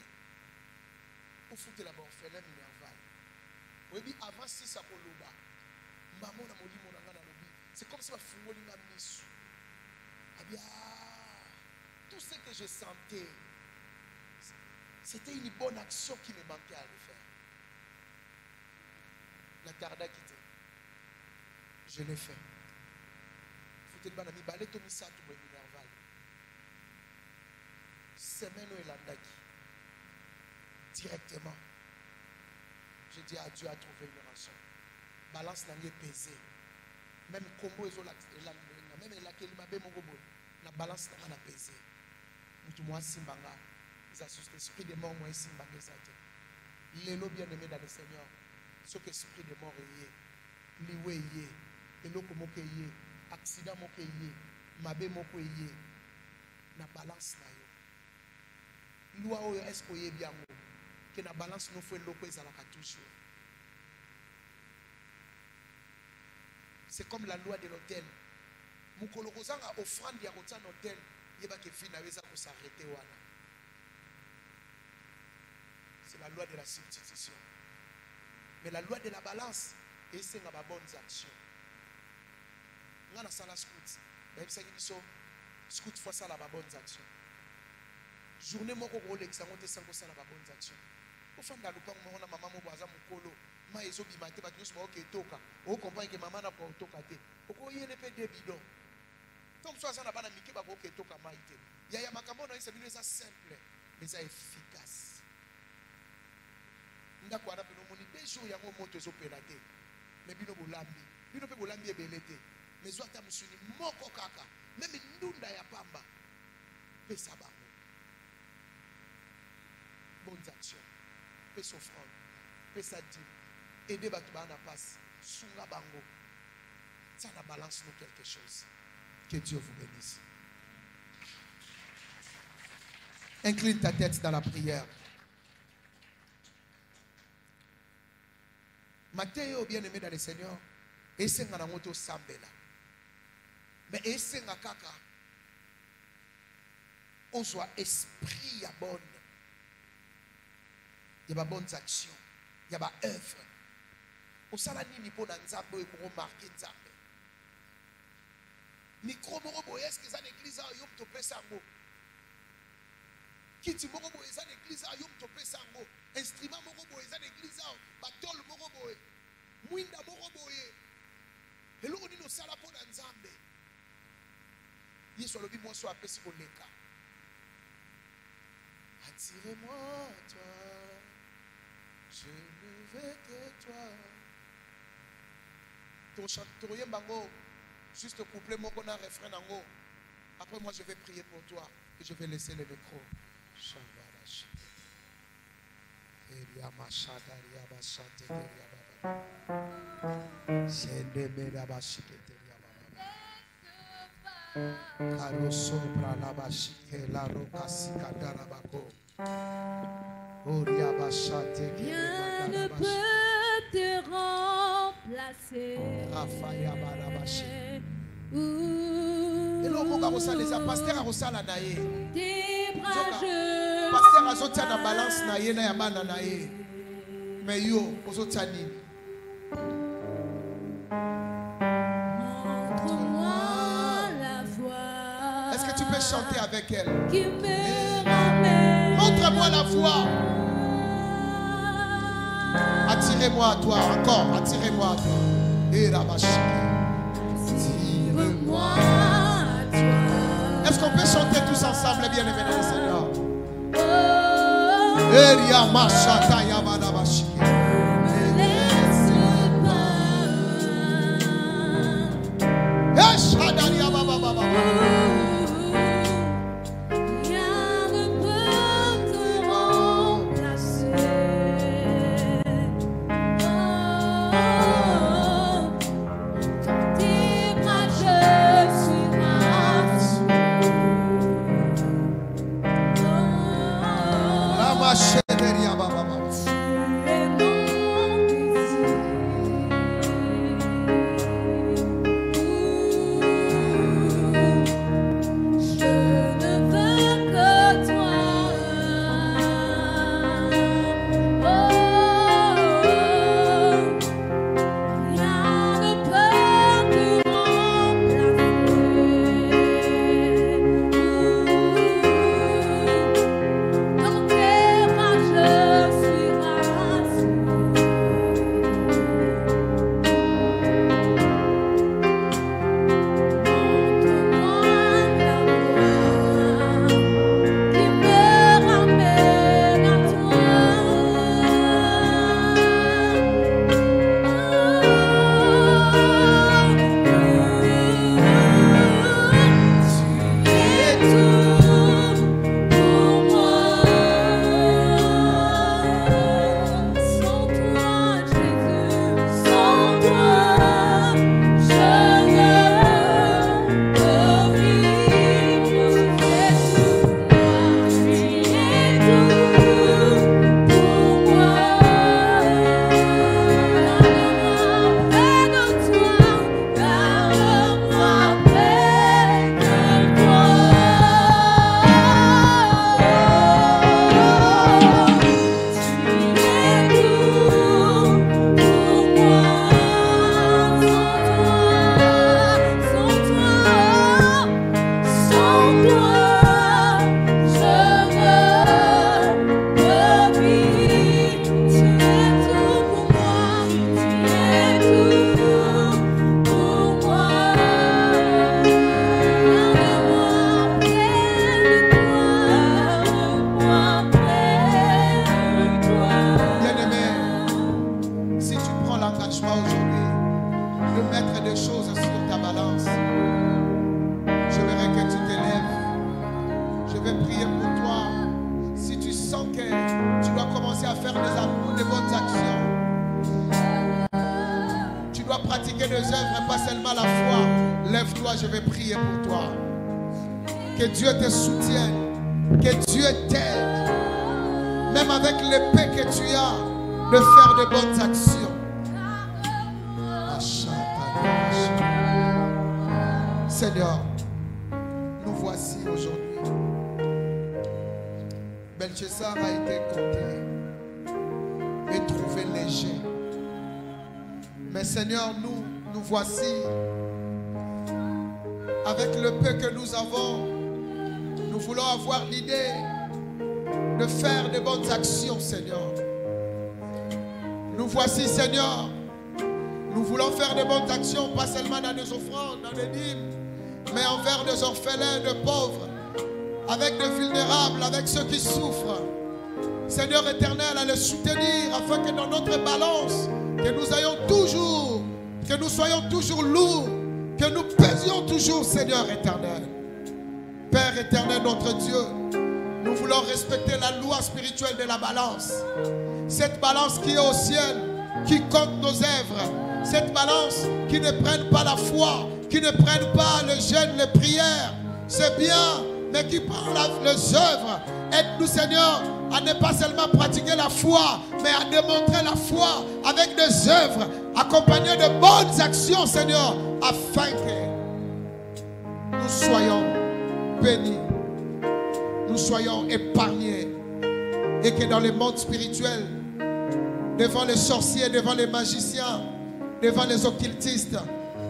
Au foot de la orphelin Minerval. Oui, avant si ça koloba. Maman na molimo na ngana lobi. C'est comme si ma fungoli ma misu. Abia tout ce que je sentais, c'était une bonne action qui me manquait à le faire. La tarda quitté. Je l'ai fait. Foot de banami balé to misa to Minerval. Semaine où il a ndaki. Directement, je dis à Dieu à trouver une rançon. Balance n'a pesé. Même combo même la kelima be mongobo. La balance n'a pesé. Mutu moi simbanga. Ils assustent l'esprit de mort moi simbanga zate. L'élo bien aimé dans le Seigneur. Ce que l'esprit de mort est. Liwe est. Elo komo ke yé. Accident mo ke yé. Mabe mo ko yé. Na balance na yo. Loi o est-ce que yé bien mo. Que la balance nous fait l'eau toujours. C'est comme la loi de l'hôtel. Mukolo kozanga offrande ya kotsa hôtel, yeba ke fina weza ko s'arrêter wana. C'est la loi de la substitution. Mais la loi de la balance, et c'est la bonne action. Ngana sala scout. Même ça qui so scout fois ça la bonne action. Journée moko ko l'examen te sango ça la bonne action. Au fond de la lupa, on a maman mobaza mukolo, ma ezo bimate ba tous mo ke toka. O comprend que maman na ko toka te. Oko yene pe de bidon. Comme ça na bana miki ba ko ke toka maite. Ya makambo na c'est ça simple, mais ça efficace. Nda ko ana pe no moni des jours ya moto ezo pelate. Mais bino bolambi. Bino pe bolambi ebelete. Mais zo ata musuni moko kaka. Même ndunda ya pamba. Pe sabango. Bonnes actions. Paix offrande, paix sa dîme, aider Batouba passe, Sunga Bango. Ça na balance nous quelque chose. Que Dieu vous bénisse. Incline ta tête dans la prière. Matteo, bien-aimé dans le Seigneur, esenga na moto sambela. Mais esenga kaka, on soit esprit à bonne. Il y a des bonnes actions, il y a des œuvres. Au salani ni pour nzambe et pour marquer nzambe. Micro morobo est-ce que ça l'église a yom topé sango. Kiti morobo est ça l'église a yom topé sango. Instrument morobo est ça l'église a batol morobo. Mwinda morobo est. Et l'on dit nos sala pour nzambe. Yesu alobi moi so apesi koleka. Attirez-moi toi. Je ne veux que toi. Ton chanteur bango, juste coupler mon qu'on a refrain nango. Après moi je vais prier pour toi et je vais laisser le micro. Shabarash. Elia machada ria bashate ria baba. Sende mera bashike ria baba. Karo sobra la bashike la roka sikadara bako. Rien ne peut te remplacer. Et l'homme a les pasteurs a reçu la naïe. Tes bras je pasteur a sorti la balance naïe na yamana naïe. Mais yo, ozotani. montre-moi la voix. Est-ce que tu peux chanter avec elle? Qui me ramène. Montre-moi la voix. Attirez-moi à toi, encore, attirez-moi à toi. Et la machine. Attire-moi à toi. Est-ce qu'on peut chanter tous ensemble, bien aimés dans le Seigneur? Oh, Eria machata yamana machine. ne laisse pas. Eshadaria baba baba. Rien ne peut te remplacer. Oh, tes bras je suis rassuré. Pratiquer des œuvres et pas seulement la foi. Lève-toi, je vais prier pour toi. Que Dieu te soutienne, que Dieu t'aide, même avec l'épée que tu as, de faire de bonnes actions. Seigneur, nous voici aujourd'hui. Belchazar a été compté et trouvé léger. Mais Seigneur, nous voici avec le peu que nous avons. Nous voulons avoir l'idée de faire de bonnes actions, Seigneur. Nous voici, Seigneur. Nous voulons faire de bonnes actions, pas seulement dans des offrandes, dans des dîmes, mais envers des orphelins, des pauvres, avec des vulnérables, avec ceux qui souffrent. Seigneur éternel, à les soutenir afin que dans notre balance, que nous ayons toujours, que nous soyons toujours lourds, que nous pèsions toujours, Seigneur éternel. Père éternel, notre Dieu, nous voulons respecter la loi spirituelle de la balance. Cette balance qui est au ciel, qui compte nos œuvres. Cette balance qui ne prenne pas la foi, qui ne prenne pas le jeûne, les prières. C'est bien, mais qui prend les œuvres. Aide-nous, Seigneur, à ne pas seulement pratiquer la foi, mais à démontrer la foi avec des œuvres, accompagnées de bonnes actions, Seigneur, afin que nous soyons bénis, nous soyons épargnés, et que dans le monde spirituel, devant les sorciers, devant les magiciens, devant les occultistes,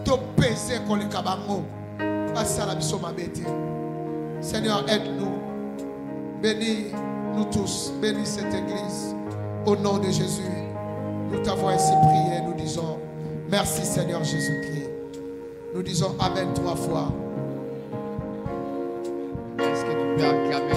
tout peser comme les cabarets. Seigneur, aide-nous. Bénis nous tous. Bénis cette église. Au nom de Jésus, nous t'avons ainsi prié. Nous disons merci, Seigneur Jésus-Christ. Nous disons Amen 3 fois. Est-ce que tu peux acclamer